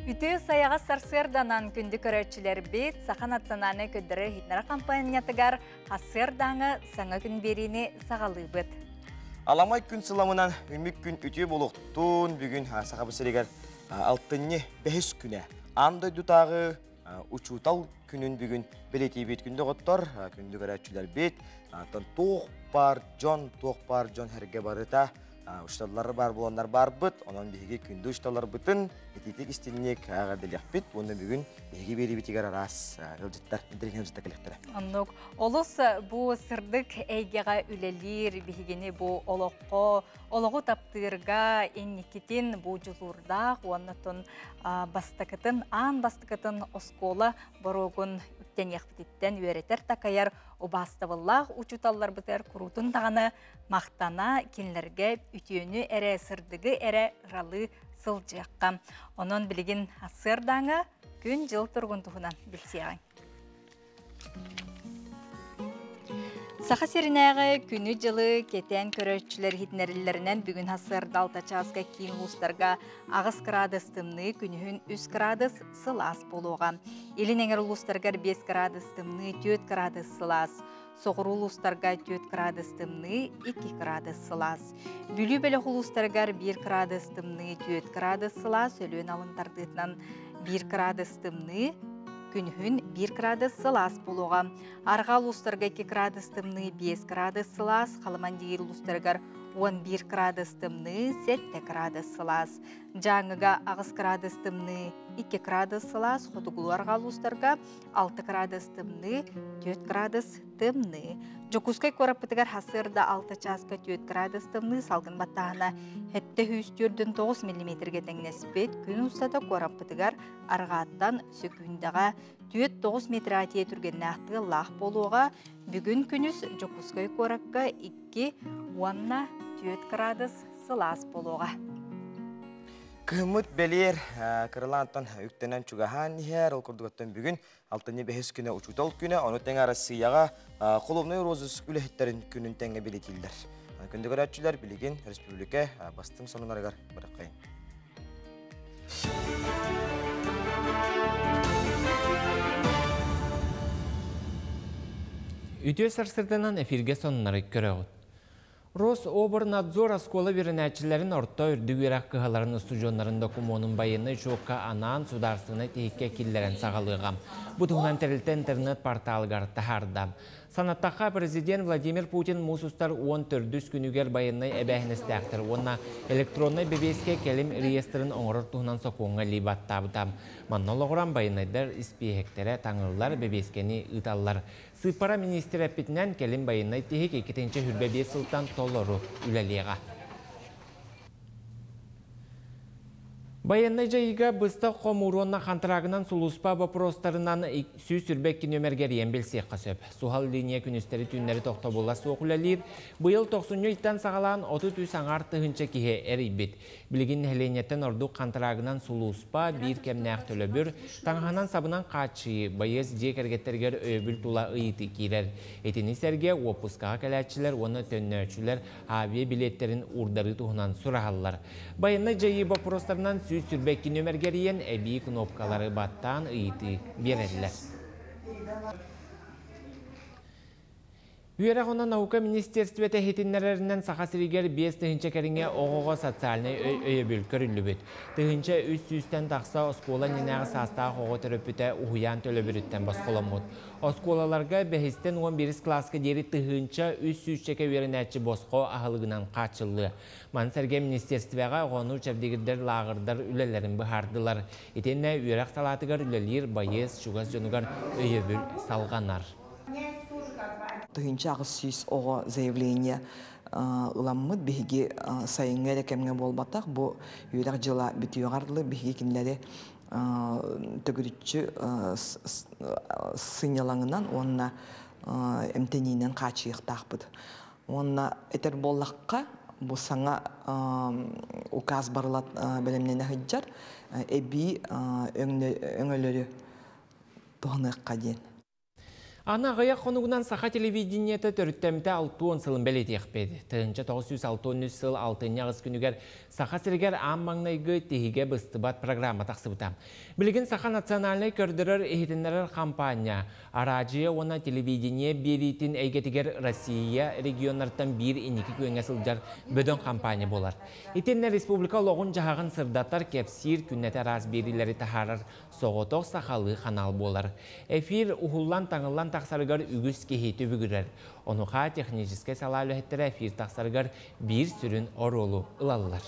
Үтü саяға сарсырданан күнді көрәтшілер бет, сақан атсананы көдірі хитнара компаниятыгар асырдаңы саңа күн беріне сағалы бұд. Аламай күн сыламынан үмік күн үтü болуқтун бүгін сақа бұсырегер алтынне 5 күне. Андай дұтағы учутал күнін бүгін білеті бет күнді ғыттар, күнді көрәтшілер бет, тоқ бар жон әрге барыта, ұшталары бар боландар бар бұд, онан бейге күнді ұшталар бұтын, ететек істенек ағарделек бет, оны бүгін бейге бері бетігер арас ғылжыттар, интерген ғылжытта кәлектері. Онық, олыс бұл сырдық әйгеға үлелер, бейгені бұл олығы таптырға еннекетін бұл жылурдақ, онытын ан бастықытын оскола борогын үттен яқпететтен өретер такаяр обастывыллақ учуталлар бұтар құрутын тағаны мақтана кенлерге үтіөні әрі сырдығы әрі жалы сылжаққа. Онын білген сырдаңы күн жыл тұрғын тұғынан білсеғын. Сақа серінәғі күні жылы кетен көрөтшілер хитнерілерінен бүгін асырды алтачасқа кейін ұлыстарға ағыз градус тымны күнігін 3 градус сылас болуға. Елін әңір ұлыстарғар 5 градус тымны 4 градус сылас. Соғыр ұлыстарға 4 градус тымны 2 градус сылас. Бүлі бәлі ұлыстарғар 1 градус тымны 4 градус сылас. Өлін алындардығынан 1 градус тымны күнігін 1 градус сылас болуға. Арғал ұлыстарға 2 градус тымны 5 градус сылас. Қалыман дейір ұлыстарғар 11 градус тымны 7 градус сылас. Жаңыға ағыз градус тымны 2 градус сылас. Хотуғылу арғал ұлыстарға 6 градус тымны 4 градус тымны. Жокускай көраппытыгар хасырда 6 часка 4 градус тымны салгын баттағына хетті 104-9 мм тәңнеспет күн ұстата көраппытыгар арғаттан сөкүндіға 4-9 метр атия түрген нәқтығы лақ болуға бүгін күніз Жокускай көрапқа 2-4 градус сылас болуға. Кымыт белер кырылантан үктенен чугахан хер ол курдугаттан бүгін алтыны 5 күні учутал күні оны тәң Россияға қоловной розыс үлехеттерін күнін тәңе белетілдер. Күнді көрәтшілер білеген республика бастың сонынарығар бұраққайын. Үтө сарсырданан эфирге сонынары көрәғыт. Рособорнадзор оскола веренәтчілерін орта үрдігі раққығаларын студионларын документын байыны жоққа анан сударсыны тейікке келдерін сағалыға. Бұтығынан тәрілті интернет порталығар тахарда. Санаттаққа президент Владимир Путин мұсыстар 14 күнігер байыны әбәхіністәқтір. Онна электронный бебеске келім реестрін оңырыр тұғынан соқуыңа либаттабыдам. Маннологыран байынайдар іспейхектері таңылылар бебескені ұталылар. Сыпара министр әппетінен келім байынай тейік 2-ші хүрбе сылтан толыру үләлеға. Байынай жайыға бұста қомуронна қантырағынан сұлыспа бапростарынан сүй сүрбеккен өмергерien белсек қасөп. Сухал линия күністері түннері тоқта бола соқылалыр. Бұйыл 90-тан сағалан 30 саңар тұхынша кеге әрейбет. Білген әленеттен орду қантырағынан сұлыспа бір кемнәқ төлөбір, таңғанан сабынан қачы, байыз жек әргеттергер өбіл тула ұйыты керер. Етінісерге опусқаға кәләтшілер, оны төннөчілер авиа билеттерін урдары тұғынан сұрағалар. Байынай жайы бапростарынан сүрбеккен өмергерien әбей кнопкалары баттан ұйыты берелілер. Үйерағына наука министерстветі хетінлерінен сақасырегер 5 тұхынша кәріңе оғыға социалны өйебіл көрілі бүт. Тұхынша үст-үстен тақса оскола ненағы састағы оғы түріпіті ұғыян төлі бүріттен басқоламыд. Осколаларға бәхістен 11 класқа дері тұхынша үст-үстеке өрінәтші босқо ағылығынан қачылы. Мансерге министерствеға оғыну чәрдегірдер лағырдар үлелерін бұхардылар. Етенне үйерақ салатығар үлелер байыз шуғас жонығар өйебіл салғанар. Тыгынча ағыз сүйіс оғы заявление ұламмыд бейге сайыңғар әкемге болбатақ. Бұл үйрақ жыла біті оғардылы бейге кенлері төгірітші сынялаңынан онына әмтенейінен қачыйықтақ бұд. Онына әтер боллаққа бұл саңа указ барылат бәлемнен әхіджар әбі өңілері тұғыныққа ден. Ана ғаяқ қонуғынан сақа телевидениеті төріттемті 6 сылын бәлеті еқпеді. Тығынша 963 сыл 6 ағыз күнігер сақа сіргер аммаңнайғы тегіге бұстыбат программа тақсы бұтам. Білген сақа национальный көрдірір ехетінлерір кампания. Арачы оны телевидение беретін әйгетігер Россия регионлардан 1-2 күйенге сылжар бөдін кампания болар. Етенне республика лоғын жағағын сырдаттар кепсир күннеті раз берілері тахарар соғытоқ сақалы қанал болар. Эфир ұхыллан таңыллан тақсарығар үгіз кехеті бүгірер. Онуға техническе салалы әттері эфир тақсарығар бір сүрін оролу ұлалылар.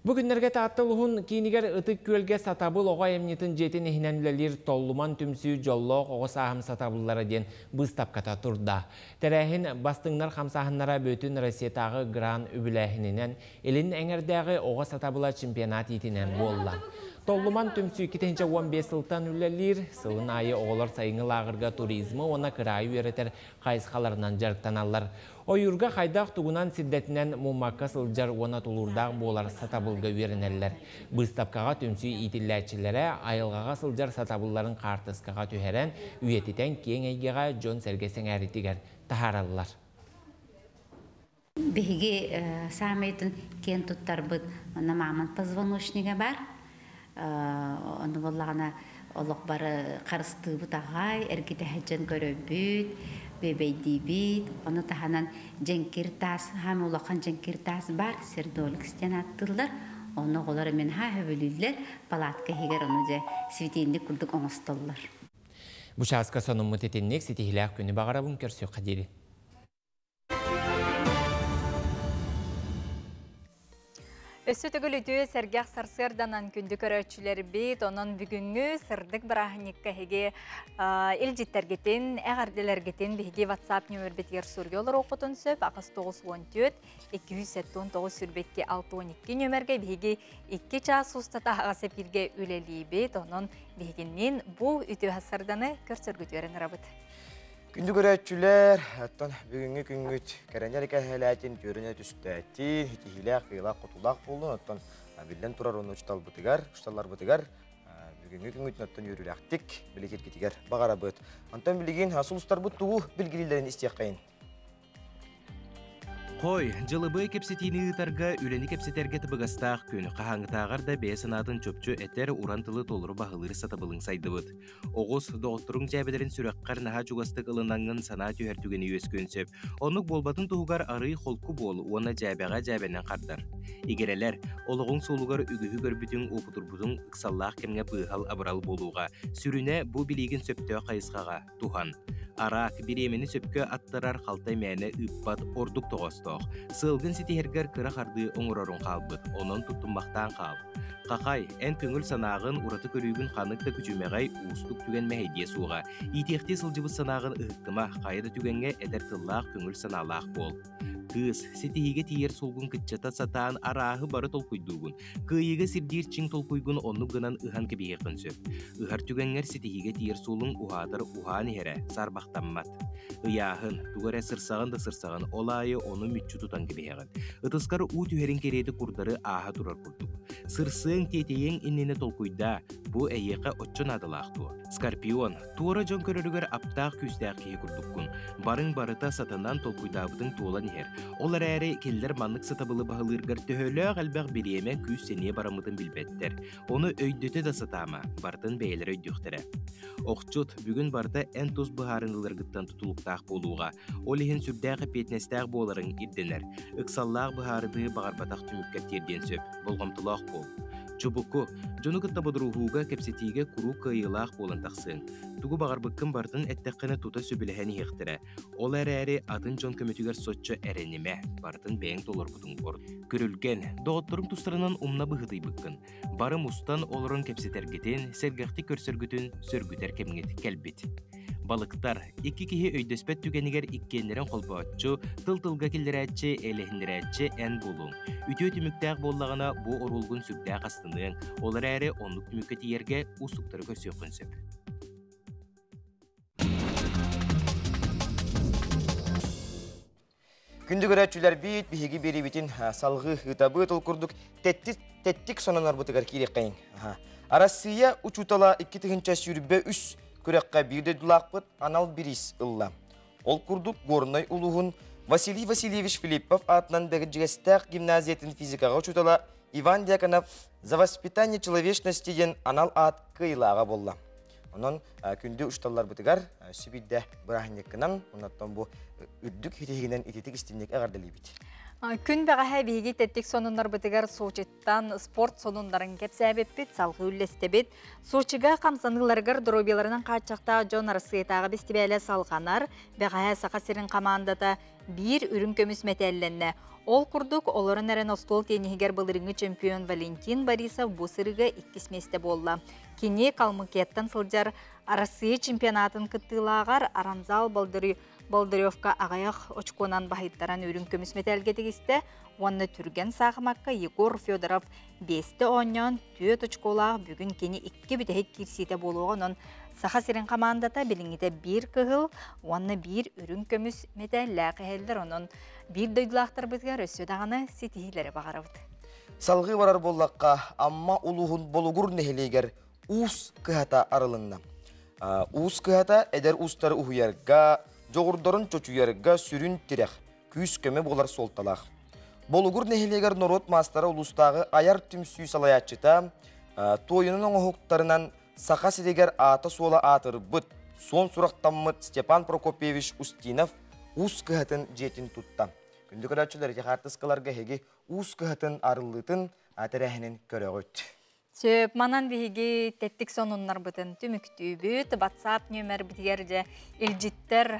Бүгінлерге тағыттылығын кейінігер ұтық көлге сатабыл оға емнетін жетін ехінәнілер толлуман түмсі жоллоқ оғыс ағым сатабыллары ден бұстапката тұрда. Тәрәхін бастыңнар қамсағынлара бөтін Россиятағы гран үбіләхінінен елін әңірдәғі оға сатабыла чемпионат етінен болла. Толлуман түмсі 2-15 сылтан үлелер, сылын айы оғылар сайыңыл ағырға туризмі оны кырайы өретер қайысқаларынан жарықтан алар. Ойырға қайдақ тұғынан сиддетінен мұмаққа сылжар оны тұлырдағы болар сатабылға верінелер. Бұстапқаға түмсі итілләтшілері айылғаға сылжар сатабылларын қартысқаға түйерен үйетітен кең әйгеға жон сәргесен әрітігер тахаралылар. Беге самайтын кен тұттар бұд, оны мамын позвоночныға бар. Оны болағына олық бары қарысты бұт ағай, әргеті әджен көрі бүт, бебейді бүт. Оны тағанан жәңкер тас, хам олаққан жәңкер тас бар, сердолық істен аттылар. Оны олары мен өбілілер, палатқа хегер оны жа светейінде күлдік оңыстылар. Бұшасқа соның мұтетіннек сетихіләқ күні бағарабын көрсі қадері. Өсі түгілі сәргәқ сарсырданан күнді көрәтшілері бейт, онын бүгінгі сырдық бірағынекка хеге елжеттергетін, әғарделергетін бейге WhatsApp нөмір бетгер сүрге олар оқытын сөп, ақыс 914-279 сүрбетке 612 нөмірге бейге 2 час ұстата ағасы бірге өлелі бейт, онын бейгеннен бұл үті ғасырданы көрсіргітерін рабыт. Күнді көрәтшілер, аттан бүгінгі күнгіт кәрәнер кәхәләтін көріне түстәтін, хитихиләқ, қиылақ, құтылақ болдың, аттан білден тұрар оны ұштал бұтығар, бүгінгі күнгіт аттан өріләқтік, білігет кетігер бағара бұт. Антан білеген асылыстар бұт тұғы білгілілерін істек қайын. Қой, жылыбы кепсетini ұтарға үлені кепсетерге тұбығастақ күн қағаңытағарда бәсінатын чөпчө әтер урантылы толыры бағылыр сатабылың сайды бұд. Оғыз доғыттырың жәбелерін сүрәққар наға жүгастық ылынаңын сана түйәртігені өз көнсеп, онық болбатын тұғығар ары қолқы бол, оны жәбәға жәбәнен қардар. Егерелер, олығың солығар үгігі көрбітің опытырбудың ұқсаллақ кемге бұғал абырал болуға, сүріне бұл білеген сөптеу қайысқаға, туған. Арақ биремени сөпкө аттарар қалтай мәні үппат ордук тоғыстоқ. Сылгын сетихергер кыра қарды оңырорын қалбыт, онын тұттымбақтан қал. Қақай, ән көңіл санағын ұраты көрігін қанықта күчімеғай ұстық түген мәйдие суға. Итекте сылжыбы санағын ұқтыма қайда түгенге әдір тыллақ көңіл саналақ бол. Кыз, сетихиге тиер солғын күтчата сатаан арағы бары толқойдуғын. Күйеге сирдир чың толқойғын оны гынан ұған кебеге қынсөп. Ұғар түгенгер сетихиге тиер солың ұғадыр ұған ере, сарбақтаммат. Ұяғын, туғаре сырсағын да сырсағын, олайы оны мүтчі тұтан кебеғын. Ұтыскар ұ түхерін кереді құрдары аға тұрар құрдық. Сырсың тетейен иннені толқойда, бұ әйеқі отчын адылақтуы. Скорпион, туғара жон көрірігер аптақ күстәқ кейі құрдыққын. Барың барыта сатанан толқойдабыдың туолан ер. Олар әрі келдер манлық сатабылы бағылырғар төхөлі қалбақ біреме күз сене барамыдың білбеттер. Оны өйдөті да сатама, бартын бәйлер өйдөқтірі. Оқчут, бүгін барда ән тоз бұхарынылырғыттан тұтылықтақ болуға. Олихін сүрдәғі петнестәғ боларын ирденер. Үксаллақ бұхарыды бағарбатақ түміккәттерден сөп, болғамтылақ бол. Чубуку, жону кытта бодурухуга кепсетиге куру кайылақ болан тақсын. Тугу бағарбыққын бартын әттәққіні тута сөбіліхәні хектірі. Ол әрі атын жон көмөтігер сотчы әренеме, бартын бәйін толар бұдың орд. Көрілген, доғыттырың тұстарынан умна бұғыдай бұққын. Барым ұстан олырын кепсетергетін, сәргәқті көрсіргітін сөргітер кемгет кәлбет. Балықтар, екі кеге өйдөспәт түгенігер иккенлерін қолбаатчы, тыл-тылға келдірәтчі, әліхіндірәтчі ән болуң. Үтіө түміктәқ боллағына бұ орулғын сүрдәқ астының, олар әрі онлық түмікке тиерге ұстықтары көрсі өкінсіп. Күнді көрәтшілер бейт, бейгі бері бетін салғы ұтабы тұлқырдық, тәттік сонанар бұтығар керек қайын. Россия учутала 2 сүрбе үс күрәккә бирде дулақпыт анал бірис ылла. Ол күрдік горной улуғын Василий Васильевич Филиппов атынан бәгіджігістәқ гимназиятын физикаға чутала Иван Дьяконов за воспитание человечности ден анал ат кыйлаға болла. Онын күнді ұшталар бұтығар сүбейді бірахынекінен, онаттан бұл үрдік хетегінен ететік істемнек әғардылы бейді. Күн бәғаһа биһиги теттик сонуннар бытыгар Сочиттан спорт сонуннарын кепсәбеппит, салғы үллестебит. Сочига қамсаныларгар дробеларынан қатчақта Джон Арсыетағы бестебәлі салғанар, бәғаһа сақасырын командата бір үрін көміс мәтәлленне. Ол күрдік оларын әрін оскол тенігер бұлырыңы чемпион Валентин Борисов бұсырыға 2 месте болла. Кене қалмыкеттен сылжар Арсые чемпионатын кыттылағар Арамзал Болдыревка ағаяқ очконан бахиттаран үрін көміс металгетігісті, онны түрген сағымаққа Егор Федоров 5 оннан 4 очколақ бүгін кені 2 бүтәйт кирсейті болуғанын сақа сирен командата біліңіде 1 кығыл, онны 1 үрін көміс металләқі әлдір оның 1 дөйділақтар бізгер өсөдағаны сетихилері бағарауды. Салғы барар боллаққа, амма улуғын болуғыр нехелегер уыз кыхата арылынна. Уыз кыхата әдер уыстары ұхуярға, жоғырдарын чөчуярға сүрін тирек, күйіс көмі болар солталақ. Болуғыр нехелегер норот мастары улустағы аяр түмсүй салаятчыта, тойының оғықтарынан сақа сидегер аты сола атыр бұд, сон сұрақтаммыд Степан Прокопьевич Устинов уыз кыхатын жетін тұтта. Күнді көрәтшілер жехартысқыларға хеге уыз кыхатын арылытын атырәхінен көрі ғөт. Сөп манан биһиги теттик сонуннар бытын түмүктүүбүт WhatsApp нөмер битигерже илжиттер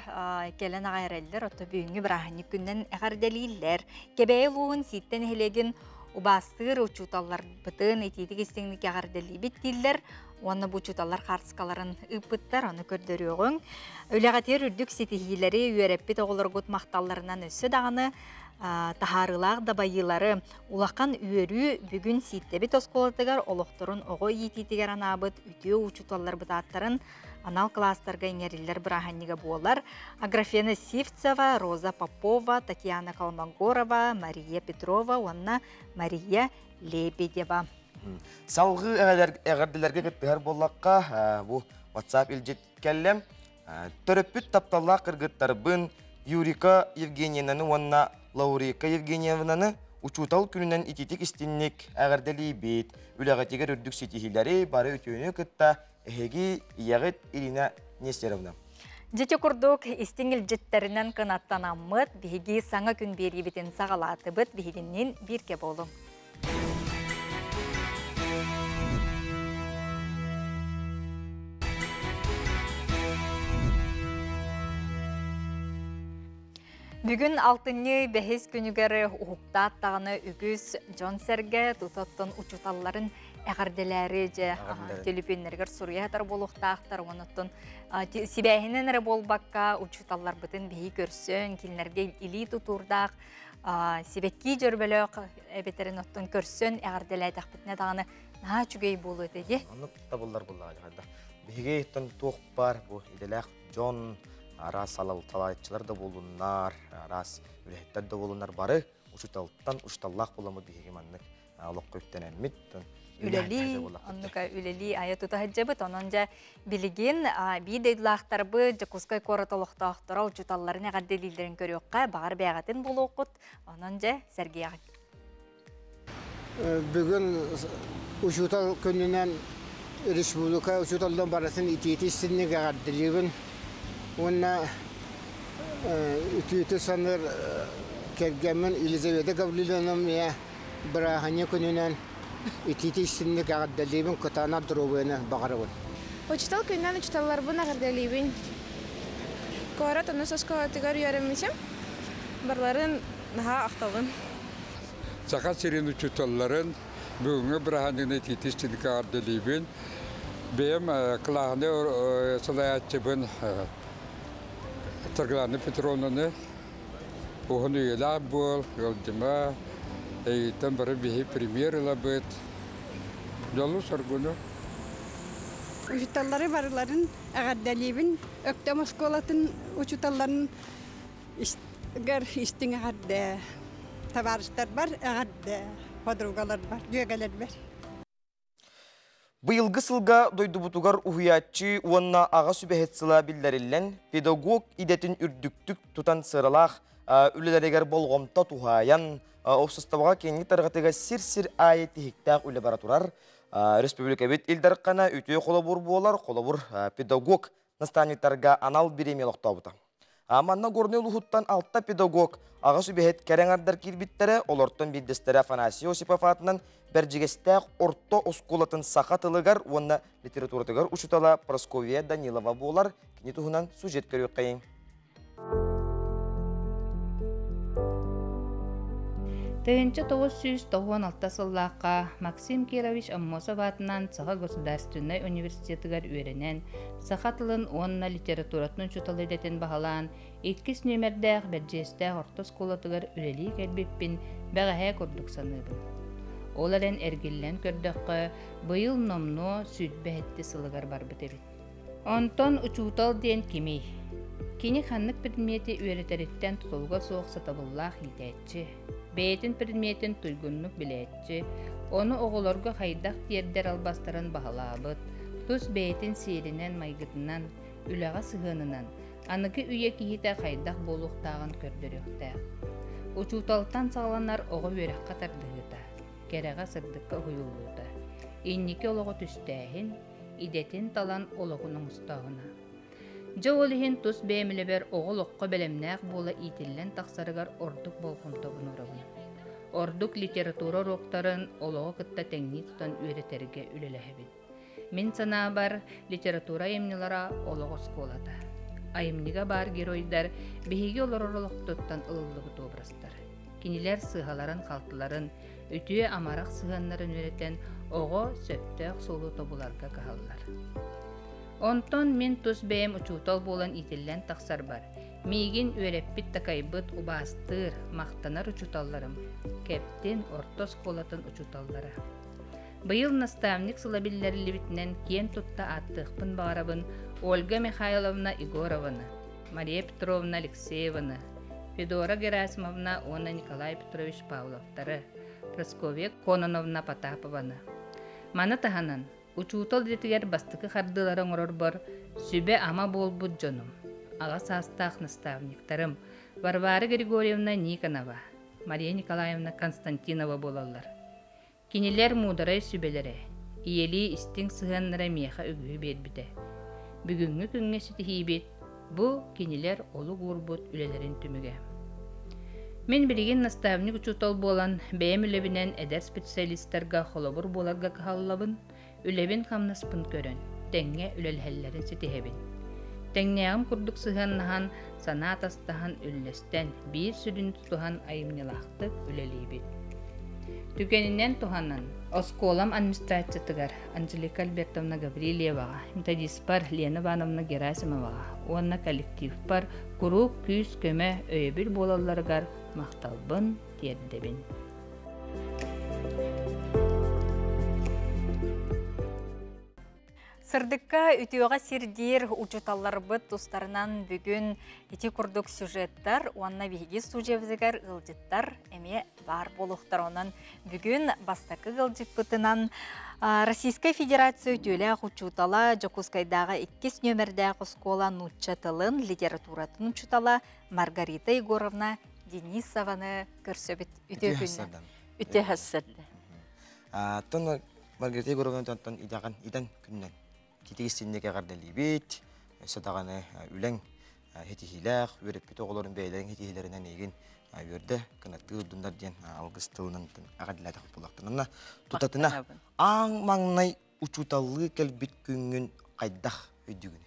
келен агайрелдер ото бүгүнгү брахани күннен эгарделилер кебейлуун ситтен хелегин убастыр учуталлар бытын этитик истеңник агардели биттиллер оны бу учуталлар харскаларын ыппыттар аны көрдөрөгөн өлөгатер үрдүк ситихилери үйөреппит оголоргут макталларынан өссө даганы тахарылар да байылары улақан үйөрү бүгүн ситтебит осколатыгар олохторун ого иетитигер анабыт үтүө учуталлар бытааттарын анал класстарга иңериллер браханнига буолар. Аграфена Сивцева, Роза Попова, Татьяна Калмогорова, Мария Петрова, онна Мария Лебедева. Салғы әғарділерге кіттігер боллаққа бұл WhatsApp илжет кәллем төрөппүт тапталла қырғыттарбын Юрика Евгеньевнаны онна Лаурика Евгеньевнаны учутал күнінен итетик истинник әғардели бейт. Үләғатегер үрдік сетихилері бары өтөйіні күтта әхеги иягыт Ирина Нестеровна. Жете күрдік истиңіл жеттерінен қынаттанамыд, бейгі саңа күн бері бетін сағалаты бұд, бейгіннен бірке болу. Бүгін 6-ны бәхес күнігері ұғықта аттағаны үгіз Джон Серге тұтаттын ұчуталарын әғарделері же телепенлергер сұруятар болуқтақтар, оныттын себәйінен әрі болбаққа ұчуталар бұтын бейі көрсін, келінерге илі тұтурдақ, себекки жүрбелі әбетерін оттын көрсін, әғарделері тақпытына дағаны наға чүгей болу өтеге? Оны табылар болуға. Бейге еттін тоқ бар, бұл иделәқ Джон Арас салайтчылар да болунар, арас үлеттер да болунар бары, ұшыталттан ұшталлақ боламы бейге маннық алық көптен әммет. Үлели аятута хаджабыт, онынжа білген бейдейділақтарбы жакускай кораталықтақтыра ұчыталларын әғарделилерін көріққа бағар бәғатын болу оқыт, онынжа Сергей ағын. Бүгін ұчытал күнінен республика ұчыталдан барасын итеті істіннік әғарделігін Онна ütüytü sanır kergemin Elizaveta Gavrilovna'm ya brahanya gününden ütüytü işinlik ağırdalıyım kutana duruvuna bağırıvın. Uçtal günden uçtallar buna ağırdalıyım. Korat onu soskolatıgar yöremmişim. Barların daha aktalın. Sakat serin uçtalların bugün brahanya ütüytü işinlik ağırdalıyım. Benim klahında salayatçıbın Targılanı Petrovna'nı oğunu yıla bol, yolcuma, eğitim bari bir premier labet. Yolu sorgunu. Uçutalları varların ağardalıyım. Öktem oskolatın uçutalların istin ağarda. Tavarışlar var, ağarda. Podrugalar var, düğeler var. Быйылгы сылга дойдубутугар уһуяччы уонна ага сүбэхетсыла биллериллен педагог идетин үрдүктүк тутан сыралах үлелерегер болгомта тухаян опсыстабага кеңи таргатыга сир-сир айы тихиктак үле бара турар. Республика бит илдаркана үтүе колобур болар, колобур педагог наставниктарга анал биремелоктабыта. Аманна горны улуһуттан алтта педагог ага сүбэхет кереңардар кирбиттере олортон биддестере Афанасий Осипов атынан бәржігестәк орто осколатын сақатылығар, онна литературатығар учутала Прасковия Данилова болар, кені тұғынан сюжет көрек қайын. Тыгынчы 996 сыллаққа Максим Кирович Аммосов атынан Саха государственный университетігер өренен, сақатылын онна литературатын учуталы едетін бағалан, 2 нөмердәқ бәржігестәк орто осколатығар үрелі кәлбеппін бәғәе көрдік саныбын. Оларын әргеллен көрдіққа бұйыл номно сүйтбәетті сылығар бар бұтебін. Онтон учутал ден кемей. Кені қаннық предметі өретәріттен тұтылға соқ сатабыллақ етәтчі. Бәйтін предметін тұйгынлық біләтчі. Оны оғыларға қайдақ тердер албастарын бағалабыд. Тұс бәйтін серінен майгытынан, үліға сығынынан, анығы үйе кейті қайдақ болуқтағын көрдіріқтәқ. Учуталтан сағаланар оғы өрек қатардығыта. Кереға сырдыққа ғойылуыда. Иннеке олығы түстәхін, идетін талан олығының ұстағына. Жа олығын тұс бәймілі оғыл оққа бәлемнәқ бола итілен тақсарығар ордық болғымтағын орағын. Ордық литература роқтарын олығы қытта тәңні тұтан өретерге үлеләхебін. Мен сана бар литература емнелара олығы сколада. Айымниға бар геройдар бейге олар орылықтыттан ылылығы добрастар. Кинилер сығаларын қалтыларын, үтüе амарақ сығанларын өретін оғы сөптәқ солу тобуларға қағалылар. Онтон мен тұс бәйім учутал болан итіллен тақсар бар. Мейгін өреппіт тақайбыт убастыр, мақтанар учуталларым. Кәптен ортос қолатын учуталлары. Бұйыл наставник сылабиллері бітінен кен тұтта аттықпын бағарабын Ольга Михайловна Игорованы, Мария Петровна Алексееваны, Федора Герасимовна Она Николай Петрович Павловтары, Прасковия Кононовна Потапованы. Маны таханан, учутал детігер бастықы қардыларын ұрыр бар, сүбе ама бол бұд жоным. Аға састақ наставниктарым, Варвара Григорьевна Никонова, Мария Николаевна Константинова болалар. Кинилер мударай сүбелері, иели истің сығанлары меха үгі бет біті. Бүгінгі күнге сүті бет, бұ кинилер олы ғурбут үлелерін түміге. Мен бірген наставник учутал болан бәйім үлебінен әдер специалисттарға холобур боларға қағалабын, үлебін қамнаспын көрін, тәңге үлелхәллерін сетихебін. Тәңнеғым күрдік сығаннаған санат астаған үллестен бір сүрін тұтуған айымнелақтық үлелейбет. Түкенінен туғанын, Осколам администрациятыгар Анжелика Альбертовна Гаврилиеваға, методист бар Лена Ивановна Герасимоваға, онна коллектив бар күру күз көмі өйбіл болаларығар мақталбын тердебін. Сырдыкка үтіоға сирдер учуталлар бұд тұстарынан бүгін еті күрдік сюжеттар, онна бейгі сужевзігер ғылжыттар әме бар болуқтар. Онан бүгін бастақы ғылжыт бұтынан Российская Федерация үтілі учутала Жокускайдағы 2 нөмірдәғы скола нучатылын литературатын учутала Маргарита Егоровна Денисованы көрсөбіт үті күнні. Үті хассырды. Тон Маргарита Егоровна иден күннен. Титигистиннеге гардали бит, садаганы үлең хетихилах, өреппит оголорун бейлерин хетихилеринен еген өрдө канатты дундар ден алгыс тылынан агадилата булактынына тутатына аң маңнай учуталлы келбит күнгүн кайдах өйдүгүн.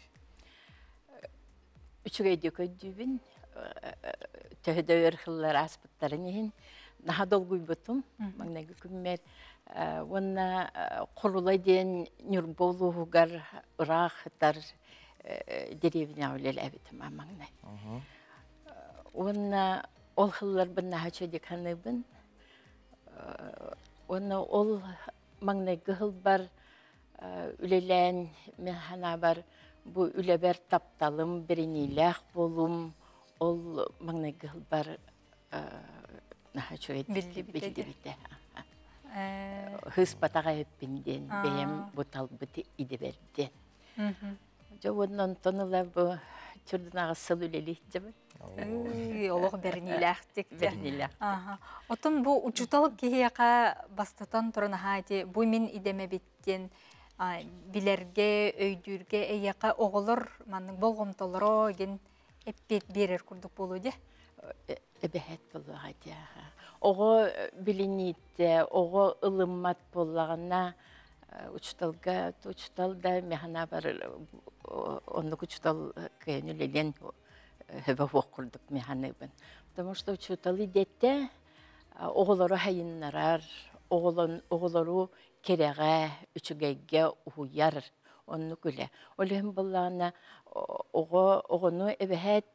Үчүгөйдө көдүбүн төһөдө өрхыллар аспыттарын наха долгуй бутум маңнайгы күммер Онна құрылай ден нүрболуғығар ұрақтар деревня өлел әбітім амаңнай. Онна ол қылылар бұнна хачо деканы бұн. Онна ол маңнай ғыл бар үлелән мен хана бар бұ үлебер тапталым бірінейләқ болым ол маңнай ғыл бар нахачо едді білді біті. Hız batağa heppinden beyim bu talbıtı idiberdin. Ondan tonula bu türdün ağısıl üleli cebir. Олох берниләхтик. Берниләх. Отон бу учуталык кихияка бастатан туран хати бу мин идеме биттен билерге өйдүрге эяка оголор манның болгомтолоро ген эппет берер курдук болуде. Эбехет болу хати. Ого билинитте, ого ылыммат боллагана учталда механа бар онлук учтал кенүлелен höbə oqurduk mehanıbın. Потому что учуталы детте оғылары хайыннарар, оғылары кереге, үчігейге уяр, onu күлі. Олығын болағына оғыны әбәхет,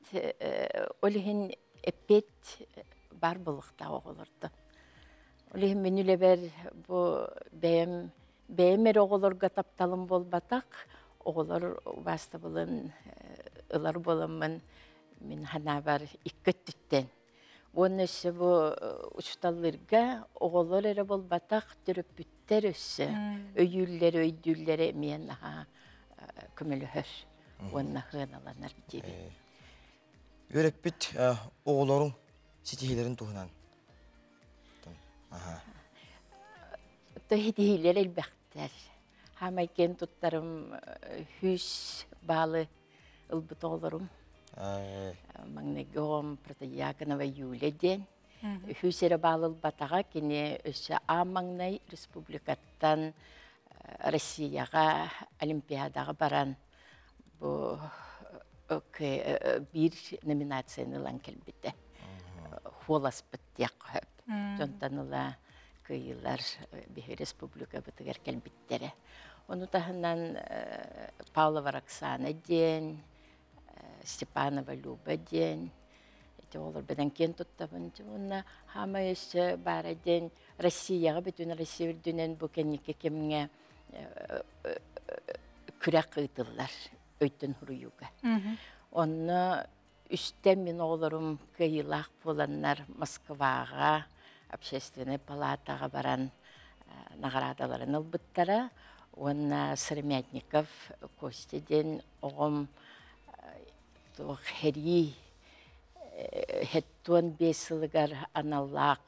олығын әппет бар болықта оғылырды. Олығын менілі бәр бәйімер оғылырға тапталым болбатақ, оғылар басты болын, ылар болымын, min hanabar ikket tütten. Onun için bu uçtallarga oğulları bol batak dürüp bütter össe. Öyyüller, öydüllere emeyen daha kümülühür. Onun hınalanır gibi. Görep bit oğulların sitihilerin tuğunan. Tohidihiler elbekter. Hamayken tuttarım hüs bağlı ılbıt oğullarım. Магнегом протеяканова юледен. Хүсері балыл батаға кене өсі Амаңнай республикаттан Россияға Олимпиадаға баран bir номинацияны лан келбеті. Холас біттек хөп. Жонтан ұла күйілер республика бұтығар келбеттері. Оны тағынан Павлова Роксана ден, Степанова Люба ден. Эти олар беден кен туттабын. Онна хама өсі бара ден Россияға бүтін Россия үрдінен бұл кенеке кемге күрек қыйтылар өйттін хуруюга. Онна үстен мен оларым кыйлақ боланнар Москваға, общественный палатаға баран нағарадаларын ылбыттара. Онна Сырмятников Костеден оғым хери хеттуан бесілігар аналлақ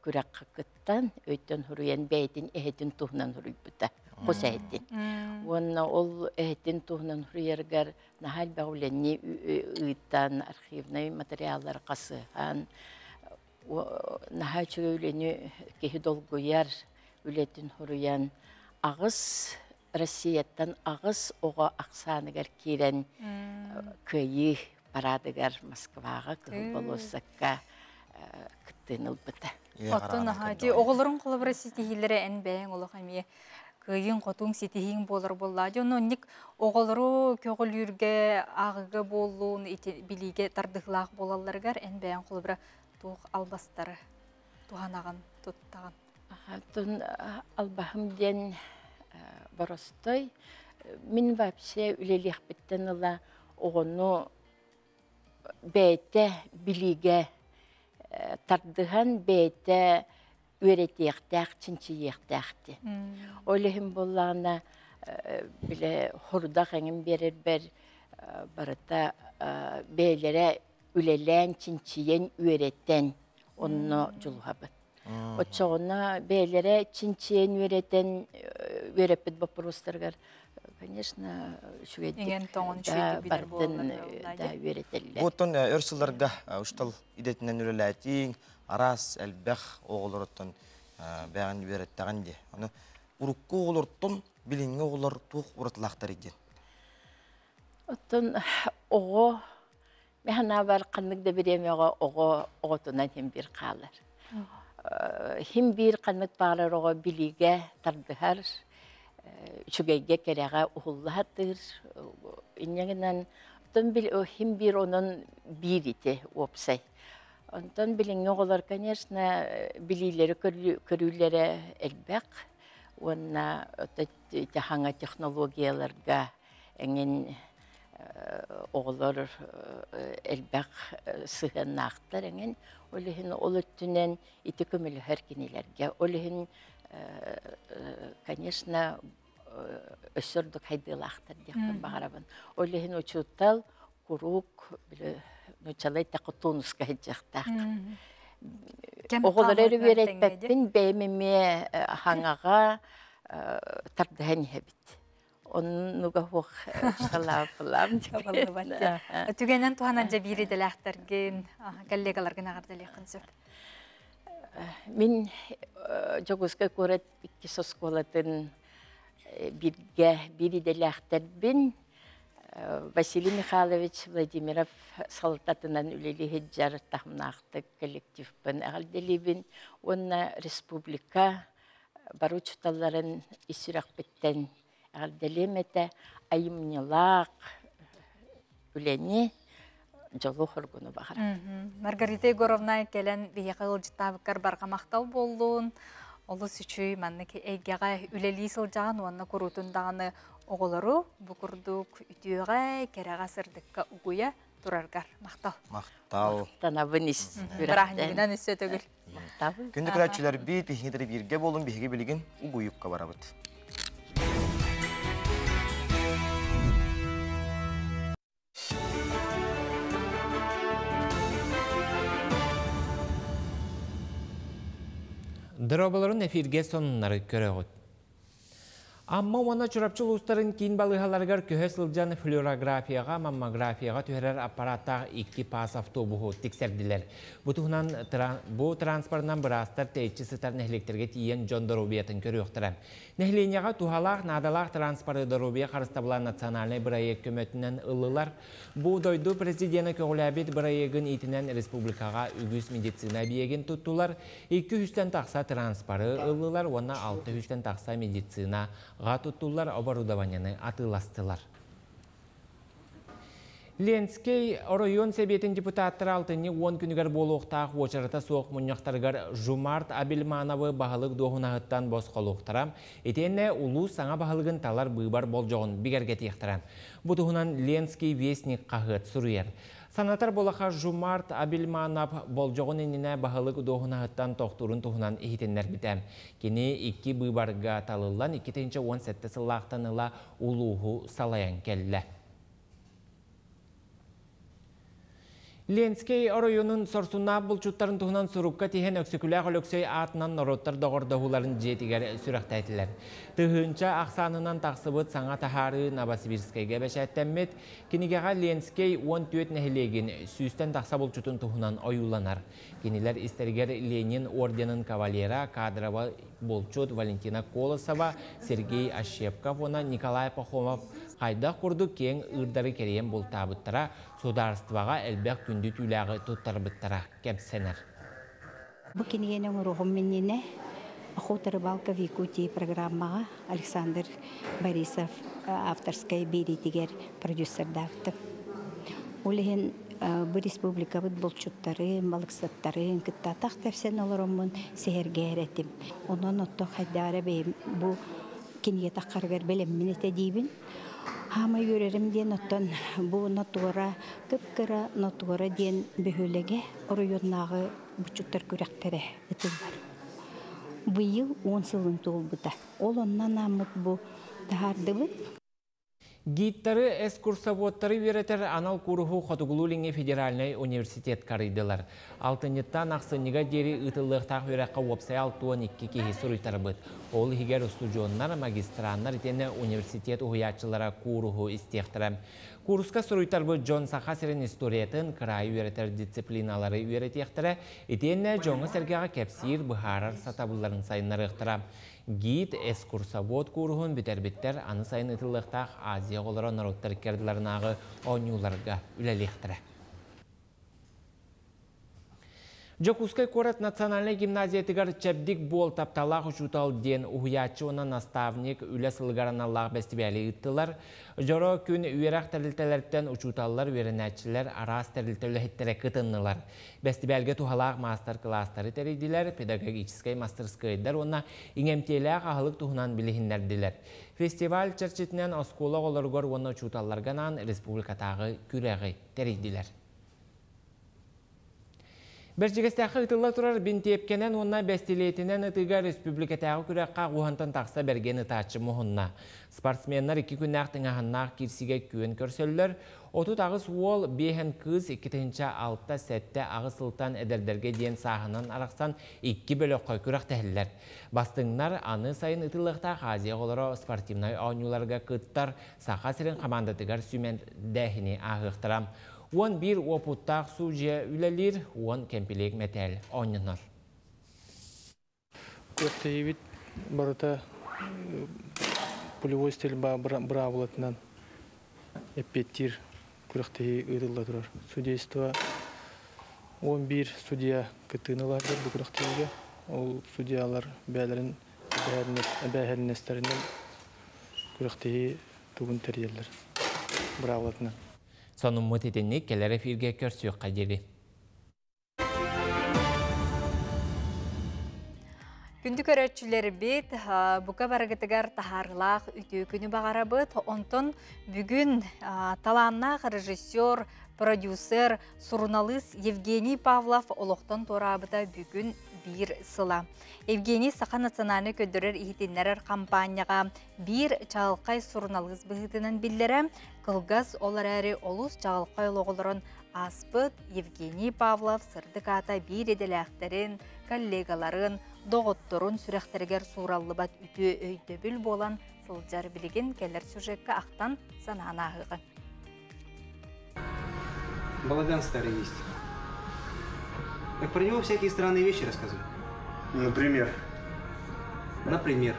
күрек қықыттан өйттен хуруян бәйтін әхетін тұхынан хуруй бұта. Қос әхетін. Онна ол әхетін тұхынан хуруяргар нахал бәуленне ұйттан архивный материаллар қасыған. Нахал чөйлене кехі долгуяр үлетін хуруян ағыз Россияттан ағыз оға ақсаныгар керен көйі парадыгар Москваға күйі болосаққа күттен ұлбыта. Оттон оғылырын қолыбыра сетихилері ән бәйін олық әме күйін қотуң сетихин болыр болады. Онник оғылыры көгіл үрге ағығы болуын біліге тардығылақ болаларғар ән бәйін қолыбыра туық албастары туғанаған тұттаған. Тун албахым ден Боростой, мен вообще үлелек біттен ұла оғыны бәйті біліге тардыған бәйті өретектәк, чинчиектәкті. Олығым болағына білі хұрдақ әңім берер бір барыта бәйлері үлелән, чинчиен өреттен оны жұлға бұд. Отчоғына бәйлері чинчиен өреттен өреппет бапырыстырғар, конечно, шүгеддік бардын да өреттелі. Оттон өрсілерді ұштал идетінен өреләтің, арас, әлбәқ оғылырыттын бәғін өреттіған де. Ұрыққы оғылырттын біліңі оғылыр туқ ұрытылақтар еден. Оттон оғы, мәхана бар қанмыкда береме оғытынан хем бір қалар. Хим bir qanmık bağlar oğa biliге tardığar, çügeyge kereğe uğullahadır. İnyanından him bir onun bir iti opsay. Ondan bilin oğular, конечно, bilileri körülere elbek. Ona hanga teknologiyalarga engin oğullar elbaq sığınaqtar engin olihin oluttünen iti kömülü herkinilerge olihin конечно ösürdük haydılaqtar diqten bağırabın olihin uçuttal kuruk bile nöçalay taqtunuska hecaqtaq oğullar öğretmepin beymeme hangağa tardahan hebit Onu gahuk şalapılam. Tügenen tuhananca biri de lahtargın, kollegalargın ağırdalıqın söp. Min Joguzga korat iki soskolatın biri de lahtarbin. Vasiliy Mikhailovich Vladimirov salatatından üleli heccar tahmnaqtık kollektivpin ağırdalıbin. Onna respublika baruçtalların isiraq bitten Ağırdalimete ayımnılaq üleni jolu horgunu bağır. Margarita Yegorovna gelen bir yaqıl jittabıkkar barqa maqtal bollun. Olu süçüy mannak eygağa üleli sılcağın onna kurutundağını oğulları bu kurduk ütüğe kerağa sırdıkka uguya durargar maqtal. Maqtal. Tanabın is. Bırahniginan üssö tögül. Күндік рәтчілер бейт бейхінедері берге болын бейге білген ұғыйыққа барабыд. Дроболарын эфирге сонунары көрөгөт. Amma ona çorapçı ulusların kin balıhalargar köhe sılcan florografiyaya, mammografiyaya tüherler aparatta iki pas avtobuhu tikserdiler. Bu transportdan birastar teyitçi sıtar nehlikterge tiyen John Dorobiyatın körüyoqtıram. Nehlinyaya tuhalaq, nadalaq transportu Dorobiya qarıstabılan nasyonalnay birayek kömötünden ıllılar. Bu doydu prezidiyana köğülabet birayegin itinen respublikaga ügüs meditsina biyegin tuttular. 200'ten taqsa transportu ıllılar, ona 600'ten taqsa meditsina tuttular, оборудованияны атыластылар. Ленскей район себетін депутаттар алтыны 10 күнігер болуқтақ очарыта соқ мұнияқтарғар Жумарт Абелмановы бағылық доғынағыттан босқолуқтарам. Етені ұлу саңа бағылығын талар бұйбар бол жоғын бігерге тияқтарам. Бұтығынан Ленский вестник қағыт сұруер. Санатар болақа Жумарт Абелманов болжоғын еніне бағылық доғынағыттан тоқтырын тұғынан ехетенлер бітәм. Кені 2 бұйбарға талылан 2-17 сылақтаныла ұлуғу салаян келі. Ленскей районун сорсуна булчуттарын туһунан сурукка тиһен өксүкүлээх өлөксөй аатынан нороттар доҕордоһуларын жетигер сүрэхтәйтилэр. Тыһынча ахсанынан тахсыбыт саңа тахары Новосибирскайга бэшэттэммит, кинигеға Ленскей 14 нэһилегин сүүстен тахса булчутун туһунан ойуланар. Кинилер истергер Ленин орденын кавалера кадрова булчут Валентина Колосова, Сергей Ащепков, она Николай Пахомов қайда құрды кең ұрдары керейен бұл табыттара, сударстваға әлбәк күнді түләғі тұттар бұттара кәмсенер. Бұл кенегенің ұрығым меніне Охота рыбалка в Якутии программаға Александр Борисов авторскай беретігер продюсер дақты. Олеген бұл республика бұл чуттары, балықсаттары, күтті тақтарсен оларымын сәйерге әретім. Онын отты қайдары бұл кенеге таққарғар біліммен еті дейбін. Хама көрерім ден оттан бұл нотуара, күп-күра нотуара ден бөхіліге орыйоннағы бұчуттар көректері үтіл бар. Бұйыл 10 сылын тұл бұта. Ол оннан амыт бұл тағарды бұд. Гидтары эскурсоводтары веретер анал куруху Хотугулулинге федеральный университет карыдылар. Алтынеттан ақсыныға дері ұтылықтақ вераққа опсай 6-12 кехи сұруйтар бұд. Ол хигер студионнар, магистраннар етені университет ұғыячылара куруху истектірі. Курска сұруйтар бұд Джон Сахасерин историятын край веретер дисциплиналары веретектірі, етені жоңы сәргеға кәпсир бұхарар сатабыларын сайынлары ұқтыра. Гид эскурсовод курухун бітер-біттер аны сайын ұтылықтақ Азия олары народтар керділерінағы оңюларға үлелектірі. Жокускай корат национальный гимназиятыгар чәбдік бол тапталақ ұшутал ден ұхуячы ona наставник үлі сылғараналлақ бәстібәлі ұттылар. Жоро күн үйерақ тәрілтелерттен ұшуталлар веренәтчілер арас тәрілтелі хеттері кытыннылар. Бәстібәлге тухалақ мастер-кластары тәрейділер, педагогическай мастерскайдар ona иңемтеләқ ағылық тухынан біліхіндерділер. Фестиваль чәрчетінен оскола оларғыр оны ұшуталларганан республикатағы күрәғі тәрейділер. Бәржігістәқі ұтылла тұрар бінтепкенен онна бәстелетінен ұтыға республикатағы күрәққа ғуғантан тақса бәрген ұтачы мұхынна. Спортсменнар 2 күннақтың ағыннақ керсіге күйен көрсөлілер. Отут ағыз уол бейхен кыз 2-6 сәтті ағыз ұлтан әдердерге ден сағынан арақсан 2 бөлі қой күрәқ тәхілер. Бастыңнар аны сайын ұтылықта қазия олары спортивнай аунуларға күттар сақа сірін қамандатығар сүймен дәхіне ағықтырам. Он bir опуттақ сужия үлелер, он кемпелек метел ойнынар. Көптейбіт барыта полевой стиль бравлатынан эппеттир күріқтей ұйдылда тұрар. Судейство 11 судья кытыныларды бұл күріқтейге. Ол судьялар бәлерін бәхәрінестерінен күріқтей туғын тәрелер бравлатынан. Сонun mutetinlik keler efirge körsüyük kaderi. Күнді көрәтшілері бет, бұқа барғытығар тахарлақ үті күні бағара бұд, онтон бүгін таланнақ режиссер, продюсер, сурналыс Евгений Павлов олықтан торабыда бүгін bir sıla. Evgeni Saqa Nasionalny ködürür ihtinler kampaniyaga bir çağılqay surnalığız bıhıtının billere, kılgaz olar əri olus çağılqay loğulurun aspıt Evgeni Pavlov sırdık ata bir edeləxtərin, kollegaların, doğutturun sürəxtərgər surallıbat ütü öydöbül bolan sılcar biligin keller süjekka aqtan sanana ağığı. Балаган старый есть. Так про него всякие странные вещи рассказывают. Например? Например.